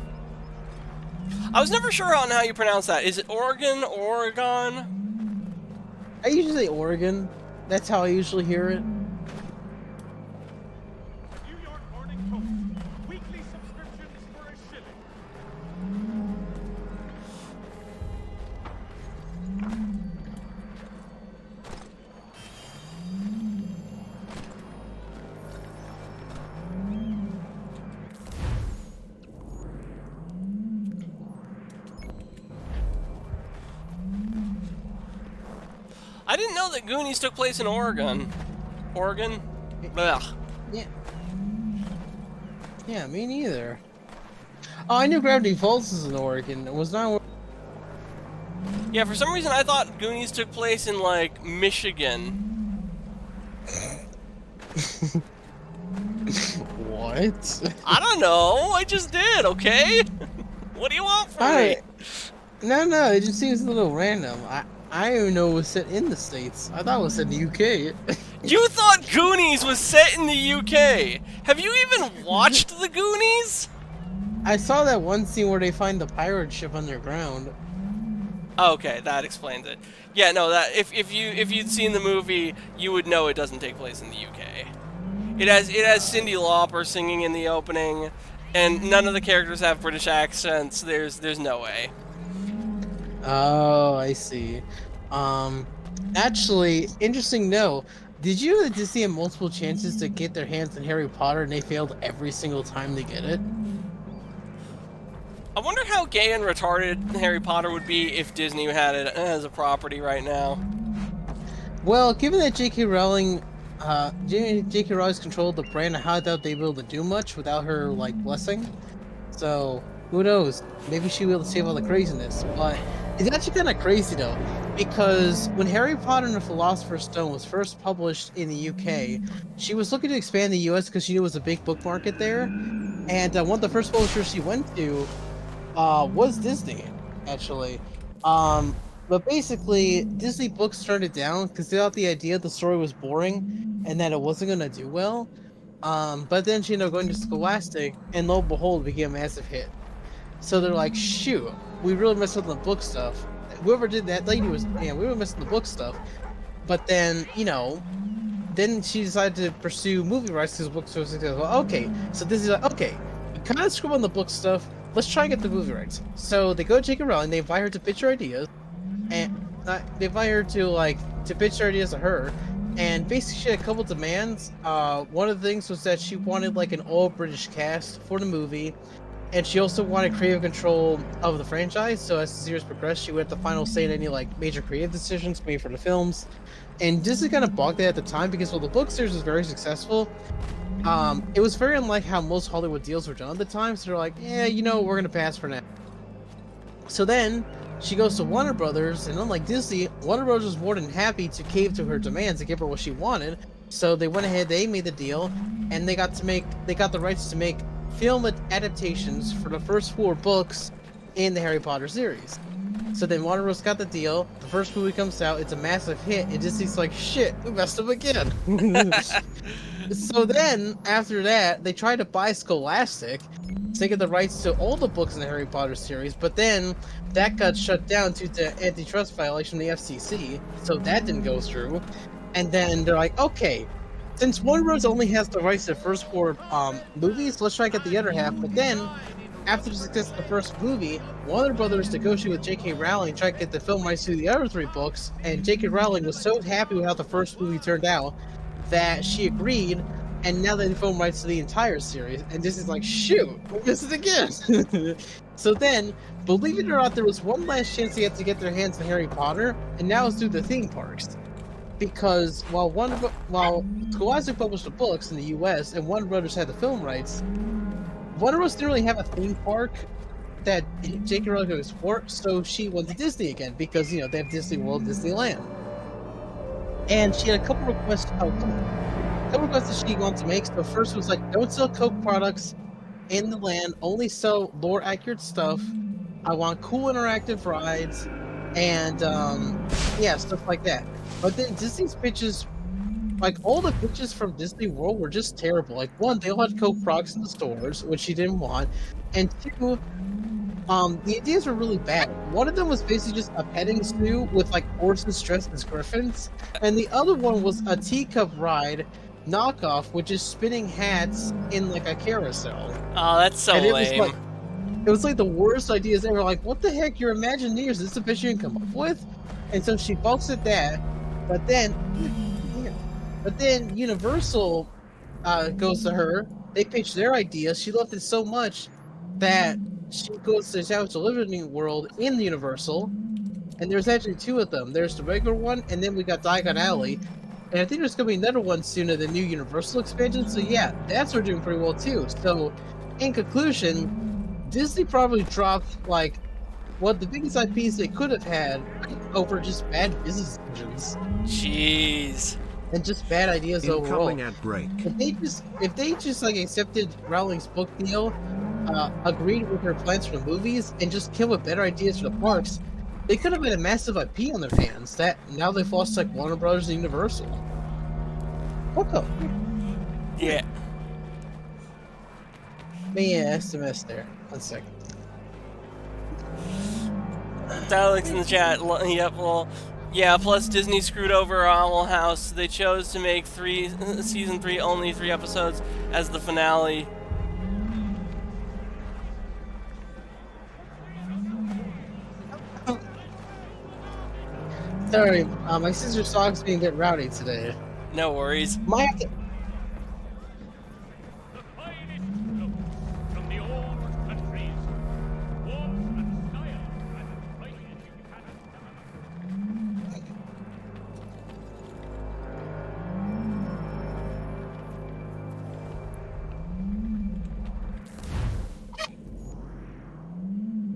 I was never sure on how you pronounce that. Is it Oregon? Oregon?
I usually say Oregon. That's how I usually hear it.
Newyork Morning Post. Weekly subscriptions for a shilling.
I didn't know that Goonies took place in Oregon. Oregon? Ugh.
Yeah. Yeah, me neither. Oh, I knew Gravity Falls is in Oregon. It was not.
Yeah, for some reason I thought Goonies took place in, like, Michigan.
What?
I don't know. I just did, okay? What do you want from me?
No, it just seems a little random. I didn't even know it was set in the States. I thought it was set in the UK.
You thought Goonies was set in the UK? Have you even watched the Goonies?
I saw that one scene where they find the pirate ship underground.
Okay, that explains it. Yeah, no, that if you'd seen the movie, you would know it doesn't take place in the UK. It has Cyndi Lauper singing in the opening, and none of the characters have British accents. There's no way.
Oh, I see. Actually, interesting note. Did you know that Disney had multiple chances to get their hands on Harry Potter and they failed every single time they get it?
I wonder how gay and retarded Harry Potter would be if Disney had it as a property right now.
Well, given that J.K. Rowling Rowling's controlled the brand, I doubt they'd be able to do much without her, like, blessing. So, who knows? Maybe she'll be able to save all the craziness. But it's actually kind of crazy, though, because when Harry Potter and the Philosopher's Stone was first published in the UK, she was looking to expand the US because she knew it was a big book market there. And one of the first publishers she went to was Disney, actually. But basically, Disney Books turned it down because they thought the idea of the story was boring and that it wasn't going to do well. But then she ended up going to Scholastic, and lo and behold, it became a massive hit. So they're like, shoot, we really messed up the book stuff. Whoever did that lady was, we were messing the book stuff. But then, then she decided to pursue movie rights because the books were successful. Okay, so this is like, okay, we kind of screw on the book stuff. Let's try and get the movie rights. So they go to J.K. Rowling, they invite her to pitch her ideas. And they invite her to pitch her ideas to her, and basically she had a couple demands. One of the things was that she wanted like an all British cast for the movie, and she also wanted creative control of the franchise. So as the series progressed, she would have the final say in any like major creative decisions made for the films. And Disney kind of balked at the time because while the book series was very successful, it was very unlike how most Hollywood deals were done at the time. So they're like, yeah, we're gonna pass for now. So then she goes to Warner Brothers, and unlike Disney, Warner Brothers was more than happy to cave to her demands and give her what she wanted. So they went ahead, they made the deal, and they got the rights to make film adaptations for the first 4 books in the Harry Potter series. So then Warner Bros. Got the deal, the first movie comes out, it's a massive hit, and Disney's like, shit, we messed up again. So then, after that, they tried to buy Scholastic, so they get the rights to all the books in the Harry Potter series, but then that got shut down due to antitrust violation from the FCC, so that didn't go through. And then they're like, okay, since Warner Bros. Only has the rights to the first 4 movies, let's try to get the other half. But then, after the success of the first movie, Warner Brothers negotiated with J.K. Rowling, tried to get the film rights to the other 3 books, and J.K. Rowling was so happy with how the first movie turned out that she agreed, and now they film rights to the entire series, and this is like, shoot, we missed it again. So then, believe it or not, there was one last chance they had to get their hands on Harry Potter, and now it's through the theme parks. Because while Scholastic published the books in the US and Warner Brothers had the film rights, Warner Bros. Didn't really have a theme park that J.K. Rowling could support, so she went to Disney again, because, they have Disney World, Disneyland. And she had a couple requests that she wanted to make. So first was like, don't sell Coke products in the land, only sell lore accurate stuff. I want cool interactive rides, and stuff like that. But then Disney's pitches like all the pitches from Disney World were just terrible. Like one, they all had Coke products in the stores, which she didn't want, and two, the ideas were really bad. One of them was basically just a petting zoo with like horses dressed as griffins, and the other one was a teacup ride knockoff, which is spinning hats in like a carousel.
Oh, that's so
And
lame.
It was like the worst ideas ever. Like, what the heck? You're Imagineers. Is this the bitch you can come up with? And so she balks at that, but then Universal goes to her. They pitch their idea. She loved it so much that she goes to Challenge the Living World in the Universal, and there's actually two of them. There's the regular one, and then we got Diagon Alley, and I think there's gonna be another one soon of the new Universal expansion. So yeah, that's doing pretty well too. So, in conclusion, Disney probably dropped like one of the biggest IPs they could have had over just bad business decisions.
Jeez.
And just bad ideas overall.
Incoming at break.
If they just like accepted Rowling's book deal, agreed with her plans for the movies, and just came with better ideas for the parks, they could have had a massive IP on their hands. That now they've lost like Warner Brothers and Universal. What the?
Yeah.
Yeah, SMS there. 1 second.
Dialects in the chat. Yep. Well. Yeah, plus Disney screwed over Owl House. They chose to make season 3 only 3 episodes as the finale.
Sorry, my sister's dog's being a bit rowdy today.
No worries.
The finest fruit from the old countries. Warmth and style and prices you cannot stomach.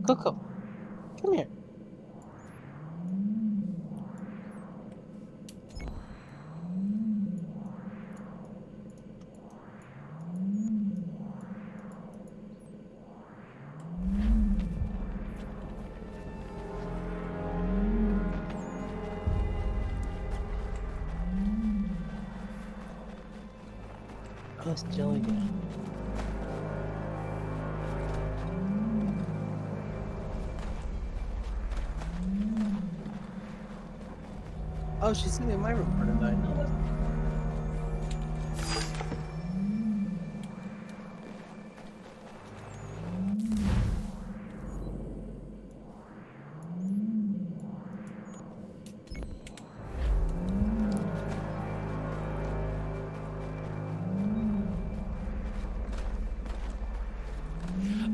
Coco, come here. Oh, it's Jelly Bean. Oh, she's sitting in my room for tonight.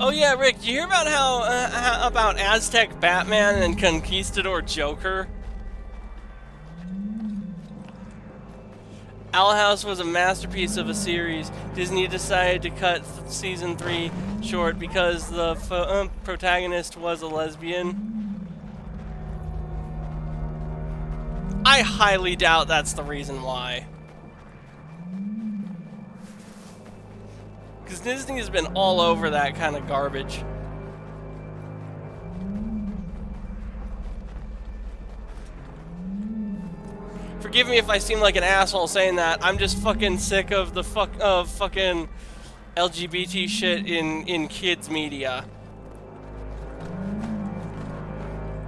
Oh yeah, Rick, did you hear about how about Aztec Batman and Conquistador Joker? Owl House was a masterpiece of a series. Disney decided to cut season 3 short because the protagonist was a lesbian. I highly doubt that's the reason why. Because Disney has been all over that kind of garbage. Forgive me if I seem like an asshole saying that. I'm just fucking sick of the fucking LGBT shit in kids media.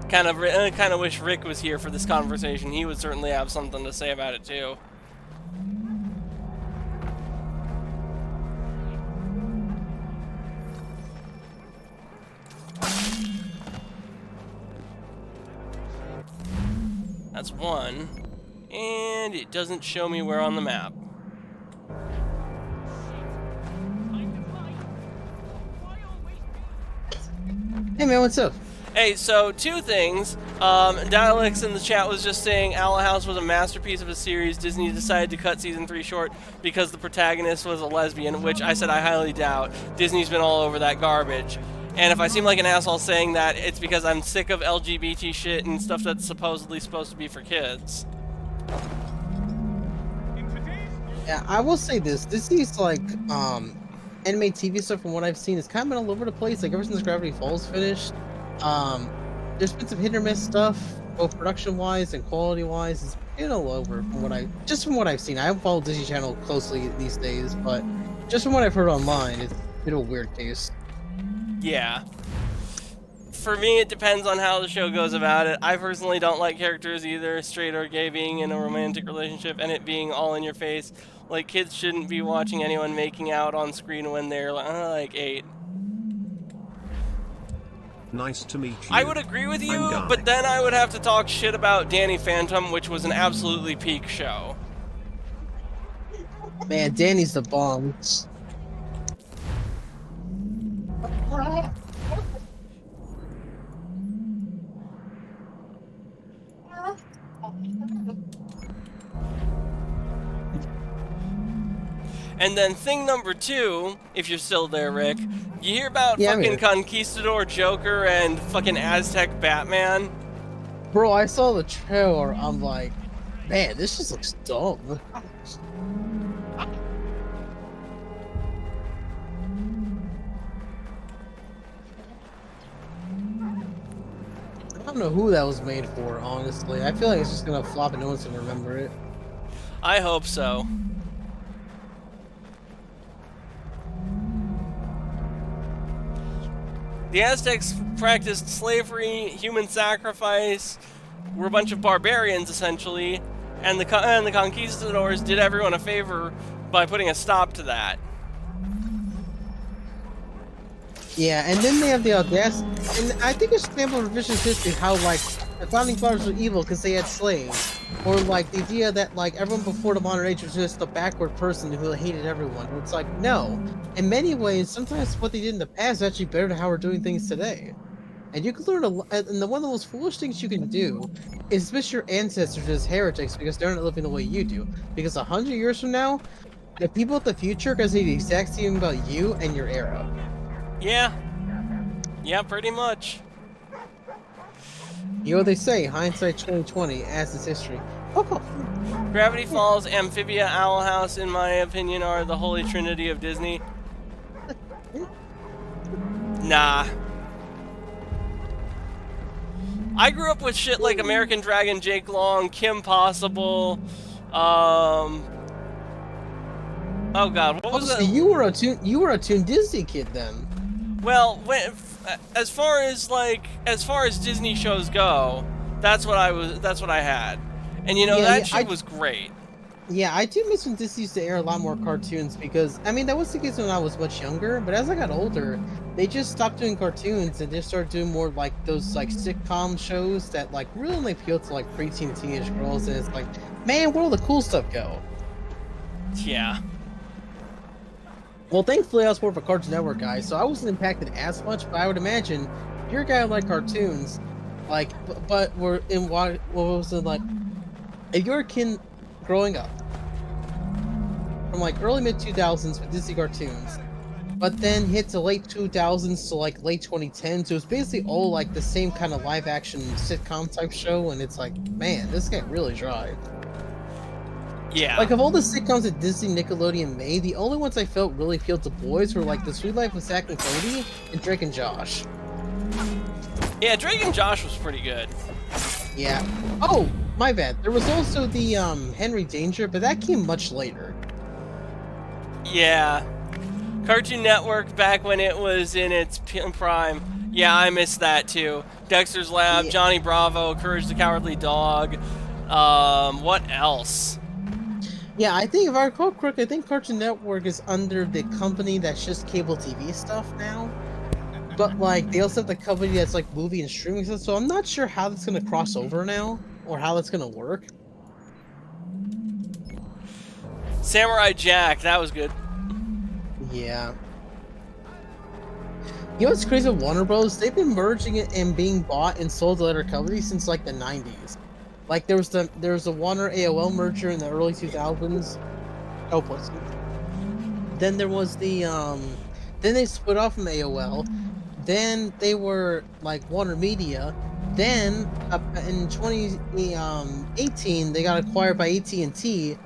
Kind of wish Rick was here for this conversation. He would certainly have something to say about it too. That's one. And it doesn't show me where on the map.
Hey man, what's up?
Hey, so 2 things. Dialects in the chat was just saying Owl House was a masterpiece of a series. Disney decided to cut season 3 short because the protagonist was a lesbian, which I said I highly doubt. Disney's been all over that garbage. And if I seem like an asshole saying that, it's because I'm sick of LGBT shit and stuff that's supposedly supposed to be for kids.
Yeah, I will say this. Disney's like anime TV stuff from what I've seen is kind of been all over the place. Like ever since Gravity Falls finished, there's been some hit or miss stuff, both production wise and quality wise. getting a little over from what I've seen. I haven't followed Disney Channel closely these days, but just from what I've heard online, it's a bit of a weird case.
Yeah. For me, it depends on how the show goes about it. I personally don't like characters either, straight or gay, being in a romantic relationship and it being all in your face. Like, kids shouldn't be watching anyone making out on screen when they're like 8.
Nice to meet you.
I would agree with you,
I'm Guy.
but then I would have to talk shit about Danny Phantom, which was an absolutely peak show.
Man, Danny's the bomb.
And then thing number 2, if you're still there, Rick, you hear about
Yeah, I'm
fucking
here.
Conquistador Joker and fucking Aztec Batman?
Bro, I saw the trailer. I'm like, man, this just looks dumb. I don't know who that was made for, honestly. I feel like it's just gonna flop and no one's gonna remember it.
I hope so. The Aztecs practiced slavery, human sacrifice, were a bunch of barbarians essentially, and the conquistadors did everyone a favor by putting a stop to that.
Yeah, and then they have the audacity, and I think it's sample revisionist history how, like, the founding fathers were evil because they had slaves. Or, like, the idea that, like, everyone before the modern age was just a backward person who hated everyone. It's like, no. In many ways, sometimes what they did in the past is actually better than how we're doing things today. And you can learn and one of the most foolish things you can do is dismiss your ancestors as heretics because they're not living the way you do. Because 100 years from now, the people of the future are going to say the exact same about you and your era.
Yeah. Yeah, pretty much.
You know what they say, hindsight 2020, as is history. Oh.
Gravity Falls, Amphibia, Owl House, in my opinion, are the holy trinity of Disney. Nah. I grew up with shit like American Dragon, Jake Long, Kim Possible, oh god, what was that?
You were a Toon Disney kid then.
Well, as far as Disney shows go, that's what I had. And you know,
Yeah,
that shit was great.
Yeah, I do miss when Disney used to air a lot more cartoons because, I mean, that was the case when I was much younger, but as I got older, they just stopped doing cartoons and just started doing more like those like sitcom shows that like really only appeal to like preteen teenage girls, and it's like, man, where all the cool stuff go?
Yeah.
Well, thankfully I was more of a Cartoon Network guy, so I wasn't impacted as much, but I would imagine if you're a guy who like cartoons, like, but we're in what was it like, if you're a kid growing up from like early mid 2000s with Disney cartoons, but then hit to late 2000s to like late 2010s, so it's basically all like the same kind of live action sitcom type show, and it's like, man, this got really dry.
Yeah.
Like, of all the sitcoms that Disney Nickelodeon made, the only ones I felt really appealed to boys were like The Sweet Life of Zack and Cody and Drake and Josh.
Yeah, Drake and Josh was pretty good.
Yeah. Oh, my bad. There was also the Henry Danger, but that came much later.
Yeah. Cartoon Network back when it was in its prime. Yeah, I missed that too. Dexter's Lab,
Yeah.
Johnny Bravo, Courage the Cowardly Dog. What else?
Yeah, I think if I recall correctly, I think Cartoon Network is under the company that's just cable TV stuff now. But like, they also have the company that's like movie and streaming stuff, so I'm not sure how that's gonna cross over now, or how that's gonna work.
Samurai Jack, that was good.
Yeah. You know what's crazy with Warner Bros? They've been merging it and being bought and sold to other companies since like the 90s. Like there was the Warner AOL merger in the early 2000s. Oh, plus. Then there was the then they split off from AOL. Then they were like Warner Media. Then in 2018 they got acquired by AT&T,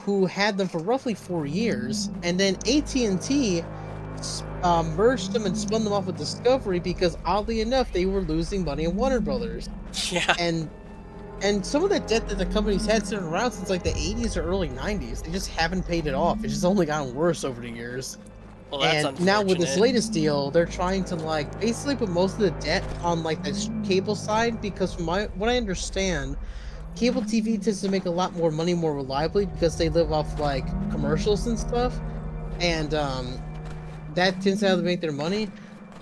who had them for roughly 4 years, and then AT&T merged them and spun them off with Discovery because oddly enough they were losing money in Warner Brothers.
Yeah.
And And some of the debt that the company's had sitting around since like the 80s or early 90s, they just haven't paid it off. It's just only gotten worse over the years.
Well, that's
And now with this
unfortunate.
latest deal, they're trying to like basically put most of the debt on like the cable side because from what I understand, cable TV tends to make a lot more money more reliably because they live off like commercials and stuff, and that tends to how they make their money.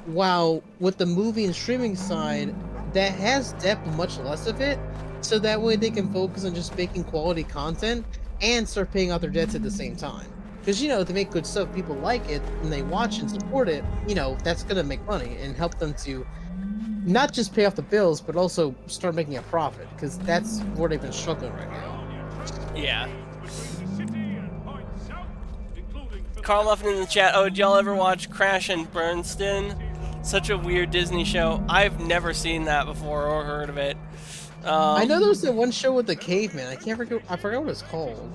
While with the movie and streaming side, that has debt but much less of it, so that way they can focus on just making quality content and start paying out their debts at the same time. Because, you know, if they make good stuff, people like it, and they watch and support it, you know, that's going to make money and help them to not just pay off the bills, but also start making a profit, because that's where they've been struggling right now.
Yeah. Carl Muffin in the chat, oh, did y'all ever watch Crash and Bernstein? Such a weird Disney show. I've never seen that before or heard of it.
I know there was that one show with the caveman. I forgot what it's called.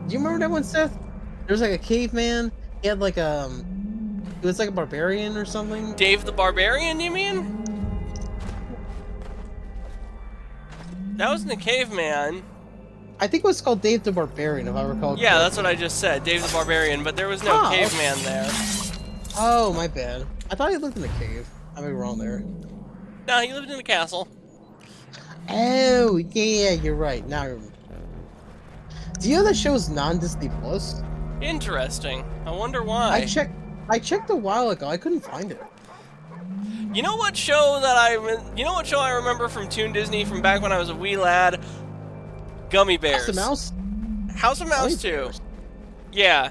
Do you remember that one, Seth? There was like a caveman. He had like he was like a barbarian or something.
Dave the Barbarian, you mean? That wasn't a caveman.
I think it was called Dave the Barbarian, if I recall.
Yeah, that's what I just said, Dave the Barbarian, but there was no caveman there.
Oh, my bad. I thought he lived in a cave. I may be wrong there.
No, he lived in a castle.
Oh, yeah, you're right. Now I remember. Do you know that show is non-Disney Plus?
Interesting. I wonder why.
I checked a while ago. I couldn't find it.
You know what show that I remember from Toon Disney from back when I was a wee lad? Gummy Bears.
House of Mouse?
House of Mouse too. Yeah.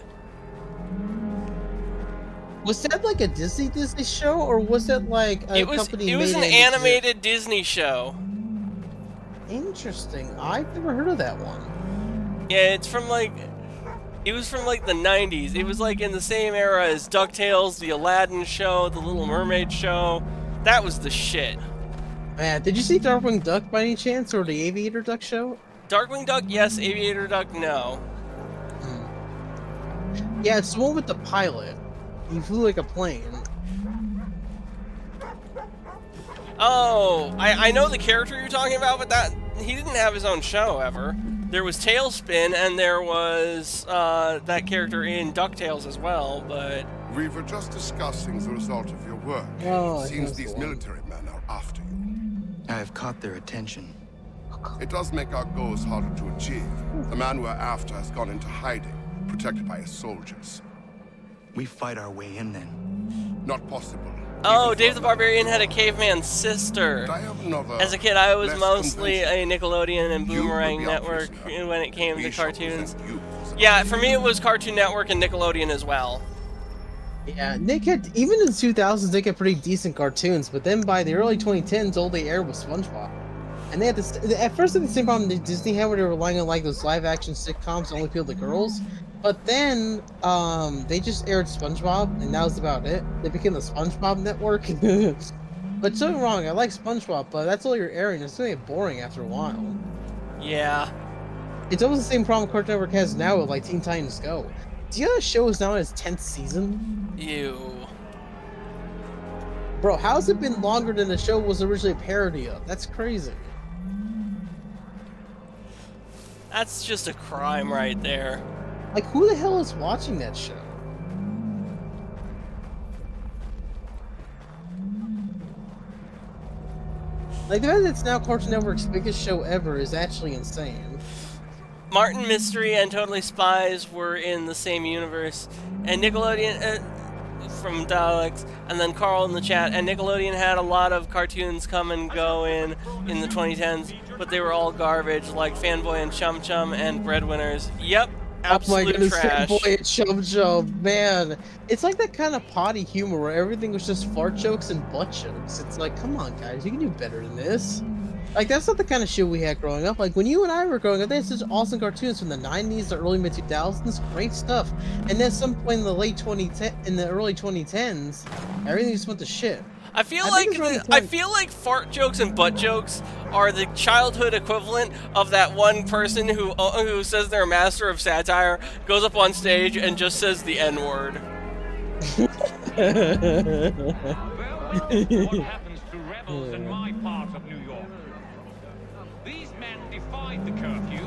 Was that like a Disney show, or was it like a company?
It was an animated Disney show.
Interesting. I've never heard of that one.
Yeah, it was from like the 90s. It was like in the same era as DuckTales, the Aladdin show, the Little Mermaid show. That was the shit.
Man, did you see Darkwing Duck by any chance, or the Aviator Duck show?
Darkwing Duck, yes. Aviator Duck, no.
Yeah, it's the one with the pilot. He flew like a plane.
Oh, I know the character you're talking about, but he didn't have his own show ever. There was Tailspin, and there was that character in DuckTales as well, but...
We were just discussing the result of your work.
Oh,
it seems these military men are after you.
I have caught their attention.
It does make our goals harder to achieve. The man we're after has gone into hiding, protected by his soldiers.
We fight our way in then.
Not possible.
Oh, Dave the Barbarian had a caveman sister. As a kid, I was mostly a Nickelodeon and Boomerang Network when it came to cartoons. Yeah, for me it was Cartoon Network and Nickelodeon as well.
Yeah, Nick had, even in the 2000s, they had pretty decent cartoons, but then by the early 2010s, all they aired was SpongeBob. And they had this, at first, they had the same problem that Disney had, where they were relying on like those live-action sitcoms that only appealed to girls. But then, they just aired SpongeBob, and that was about it. They became the SpongeBob Network. But don't get me wrong, I like SpongeBob, but that's all you're airing. It's gonna get boring after a while.
Yeah.
It's almost the same problem Cartoon Network has now with like Teen Titans Go. Do you know the show is now in its 10th season?
Ew.
Bro, how's it been longer than the show was originally a parody of? That's crazy.
That's just a crime right there.
Like, who the hell is watching that show? Like, the fact that it's now Cartoon Network's biggest show ever is actually insane.
Martin Mystery and Totally Spies were in the same universe, and Nickelodeon, from Daleks, and then Carl in the chat, and Nickelodeon had a lot of cartoons come and go in the 2010s, but they were all garbage, like Fanboy and Chum Chum and Breadwinners. Yep, absolute
oh my goodness,
trash.
Fanboy and Chum Chum, man. It's like that kind of potty humor where everything was just fart jokes and butt jokes. It's like, come on, guys, you can do better than this. Like, that's not the kind of shit we had growing up. Like, when you and I were growing up, they had such awesome cartoons from the 90s, the early mid-2000s, great stuff. And then at some point in the early 2010s, everything just went to shit.
I feel like fart jokes and butt jokes are the childhood equivalent of that one person who says they're a master of satire, goes up on stage and just says the N-word.
locals in my part of New York. These men defied the curfew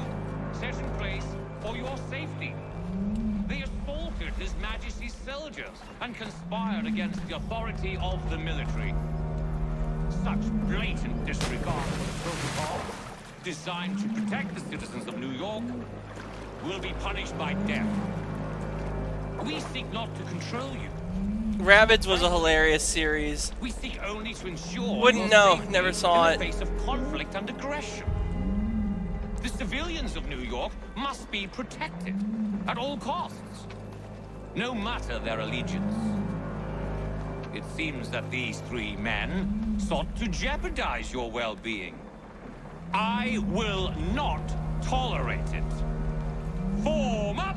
set in place for your safety. They assaulted His Majesty's soldiers and conspired against the authority of the military. Such blatant disregard for protocol, designed to protect the citizens of New York, will be punished by death. We seek not to control you.
Rabbids was a hilarious series.
We seek only to ensure
Wouldn't
your
know,
safety
never saw
in
it.
the face of conflict and aggression. The civilians of New York must be protected at all costs, no matter their allegiance. It seems that these three men sought to jeopardize your well-being. I will not tolerate it. Form up!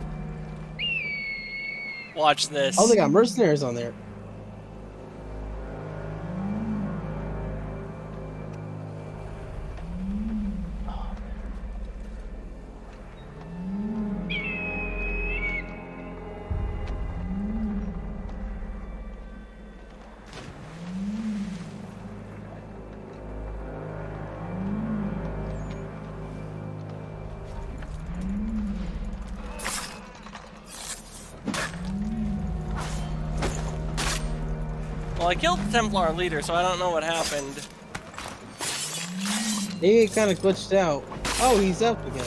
Watch this.
Oh, they got mercenaries on there.
Well, I killed the Templar leader, so I don't know what happened.
He kind of glitched out. Oh, he's up again.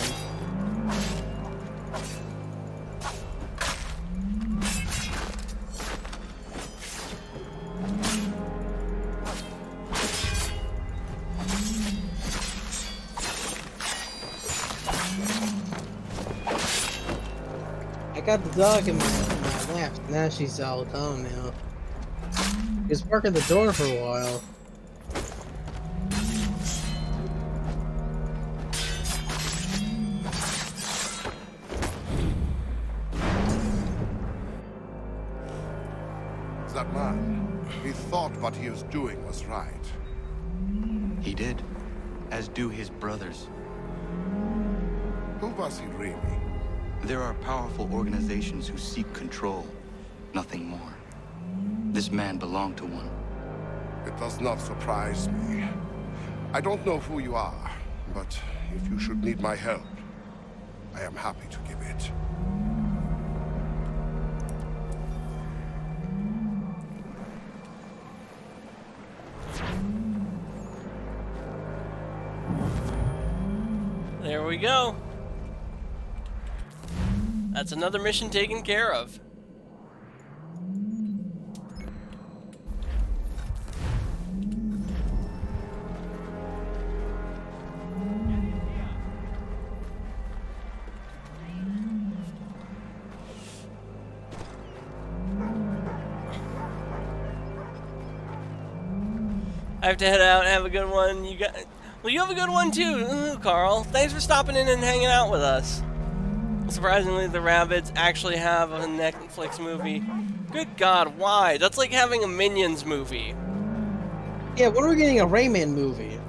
I got the dog in my lap. Now she's all calm now. He was barking the door for a while.
That man, he thought what he was doing was right.
He did, as do his brothers.
Who was he really?
There are powerful organizations who seek control, nothing more. This man belonged to one.
It does not surprise me. I don't know who you are, but if you should need my help, I am happy to give it.
There we go. That's another mission taken care of. I have to head out. Have a good one. Well, you have a good one too, Carl. Thanks for stopping in and hanging out with us. Surprisingly, the Rabbids actually have a Netflix movie. Good God, why? That's like having a Minions movie.
Yeah, when are we getting a Rayman movie?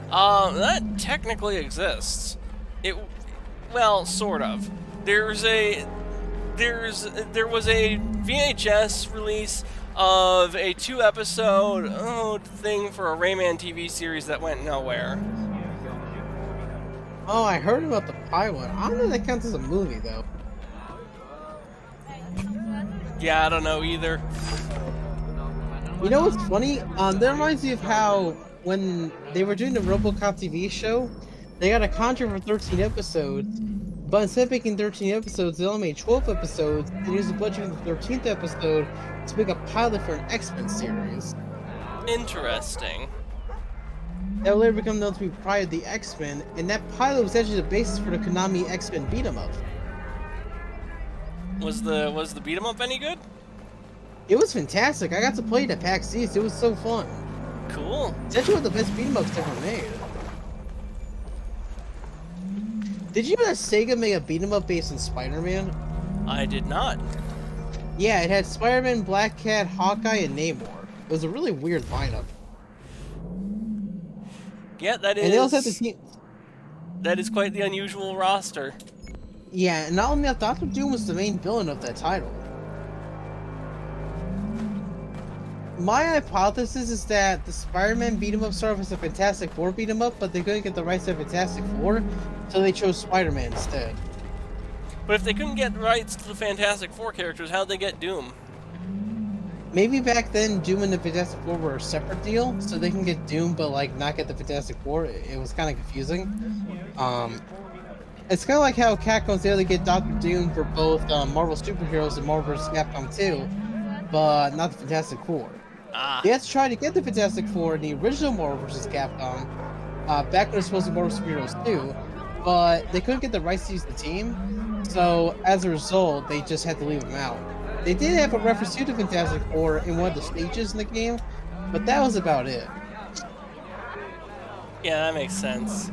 That technically exists. Well, sort of. There was a VHS release of a 2-episode thing for a Rayman TV series that went nowhere.
Oh, I heard about the pilot. I don't know if that counts as a movie, though.
Yeah, I don't know either.
You know what's funny? That reminds me of how when they were doing the RoboCop TV show, they got a contract for 13 episodes, but instead of making 13 episodes, they only made 12 episodes and used the budget for the 13th episode to make a pilot for an X-Men series.
Interesting.
That would later become known to be Pride of the X-Men, and that pilot was actually the basis for the Konami X-Men beat-em-up.
Was the beat 'em up any good?
It was fantastic. I got to play it at PAX East. It was so fun.
Cool.
It's actually one of the best beat-em-ups ever made. Did you know that Sega made a beat-em-up based on Spider-Man?
I did not.
Yeah, it had Spider-Man, Black Cat, Hawkeye, and Namor. It was a really weird lineup.
Yeah, that is.
And they also had the team.
That is quite the unusual roster.
Yeah, and not only that, Doctor Doom was the main villain of that title. My hypothesis is that the Spider-Man beat 'em up started as a Fantastic Four beat 'em up, but they couldn't get the rights to Fantastic Four, so they chose Spider-Man instead.
But if they couldn't get rights to the Fantastic Four characters, how'd they get Doom?
Maybe back then Doom and the Fantastic Four were a separate deal, so they can get Doom but like not get the Fantastic Four. It was kind of confusing. It's kind of like how Capcom's able to get Doctor Doom for both Marvel superheroes and Marvel vs. Capcom 2, but not the Fantastic Four.
Ah.
They had to try to get the Fantastic Four in the original Marvel vs. Capcom, back when it was supposed to be Marvel Superheroes 2, but they couldn't get the rights to use the team, so as a result, they just had to leave them out. They did have a reference to the Fantastic Four in one of the stages in the game, but that was about it.
Yeah, that makes sense.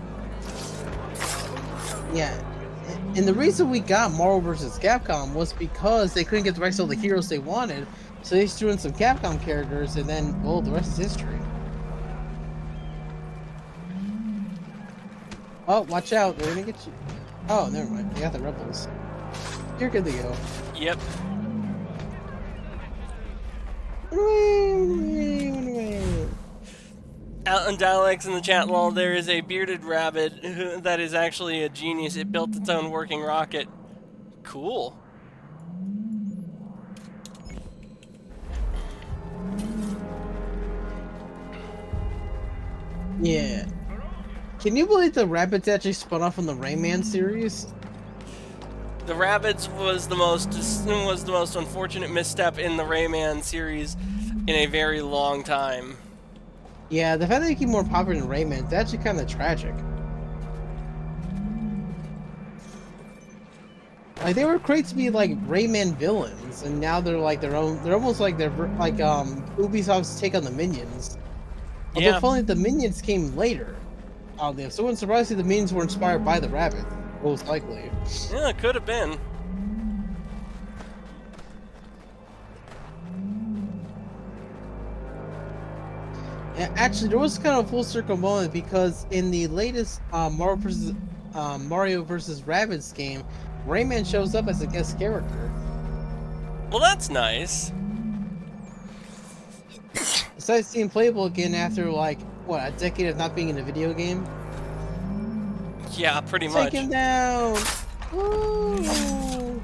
Yeah, and the reason we got Marvel vs. Capcom was because they couldn't get the rights to all the heroes they wanted, so they just threw in some Capcom characters, and then, well, the rest is history. Oh, watch out, they're gonna get you. Oh, never mind, they got the rebels. You're good to go.
Yep. Out in Dialects in the chat lol, there is a bearded rabbit that is actually a genius. It built its own working rocket. Cool.
Yeah. Can you believe the rabbits actually spun off from the Rayman series?
The rabbits was the most unfortunate misstep in the Rayman series in a very long time.
Yeah, the fact that they became more popular than Rayman is actually kind of tragic. Like, they were created to be like Rayman villains, and now they're like their own. They're almost like Ubisoft's take on the Minions. Although,
Yeah.
funny, the Minions came later. If someone's surprised that the Minions were inspired by the rabbit, most likely.
Yeah, it could have been.
And actually, there was kind of a full circle moment because in the latest Mario vs. Rabbids game, Rayman shows up as a guest character.
Well, that's nice.
Besides being playable again after like what, a decade of not being in a video game.
Yeah, pretty much.
Take him down. Woo!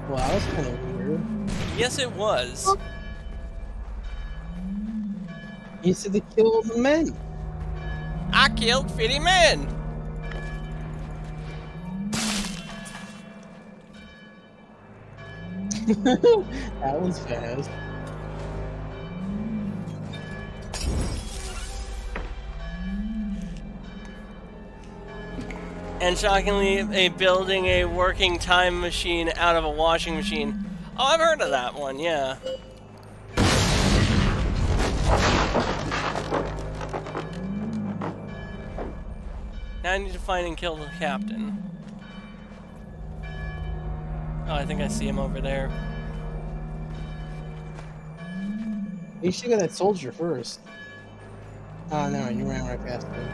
Well, that was kind of weird.
Yes, it was.
You said to kill the men.
I killed 50 men.
That was fast.
And shockingly, building a working time machine out of a washing machine. Oh, I've heard of that one, yeah. Now I need to find and kill the captain. Oh, I think I see him over there.
You should get that soldier first. Oh, no, you ran right past him.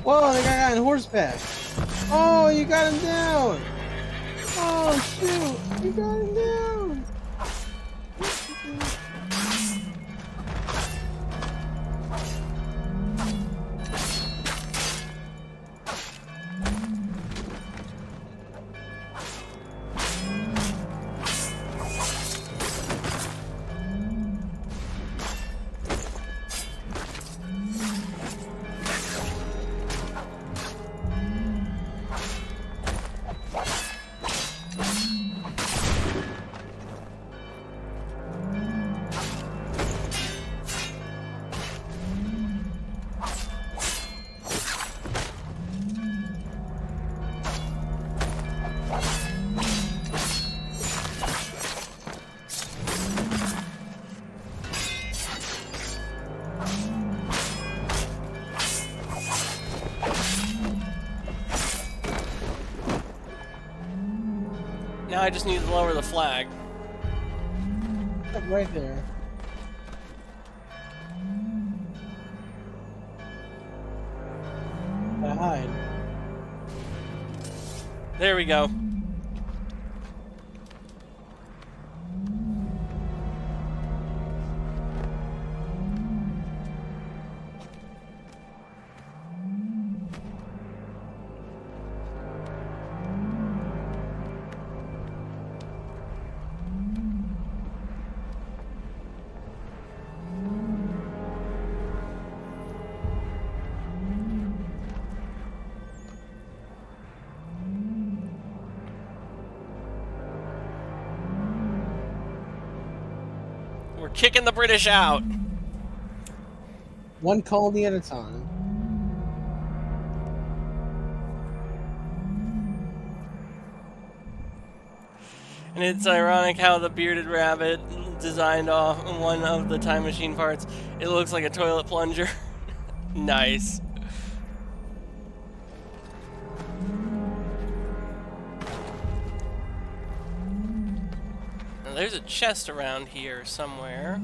Whoa, the guy got on horseback. Oh, you got him down. Oh, shoot. You got him down.
Now I just need to lower the flag.
Like right there. Hide.
There we go. We're kicking the British out.
One colony at a time.
And it's ironic how the bearded rabbit designed off one of the time machine parts. It looks like a toilet plunger. Nice. Now, there's a chest around here somewhere.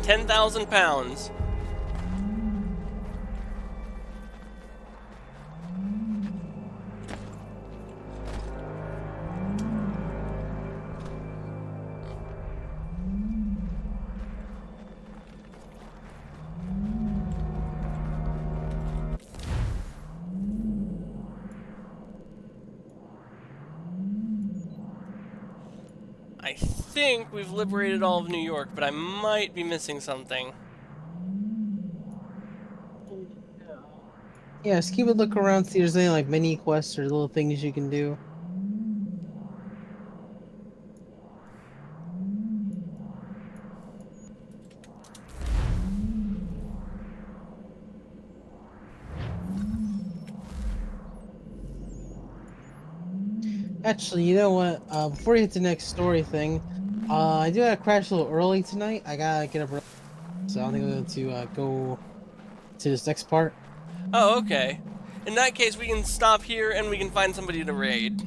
£10,000. I think we've liberated all of New York, but I might be missing something.
Yeah, just keep a look around, see if there's any like mini quests or little things you can do. Actually, you know what? Before you hit the next story thing, I do gotta crash a little early tonight. I gotta get up early, so I think I'm going to go to this next part.
Oh, okay. In that case, we can stop here and we can find somebody to raid.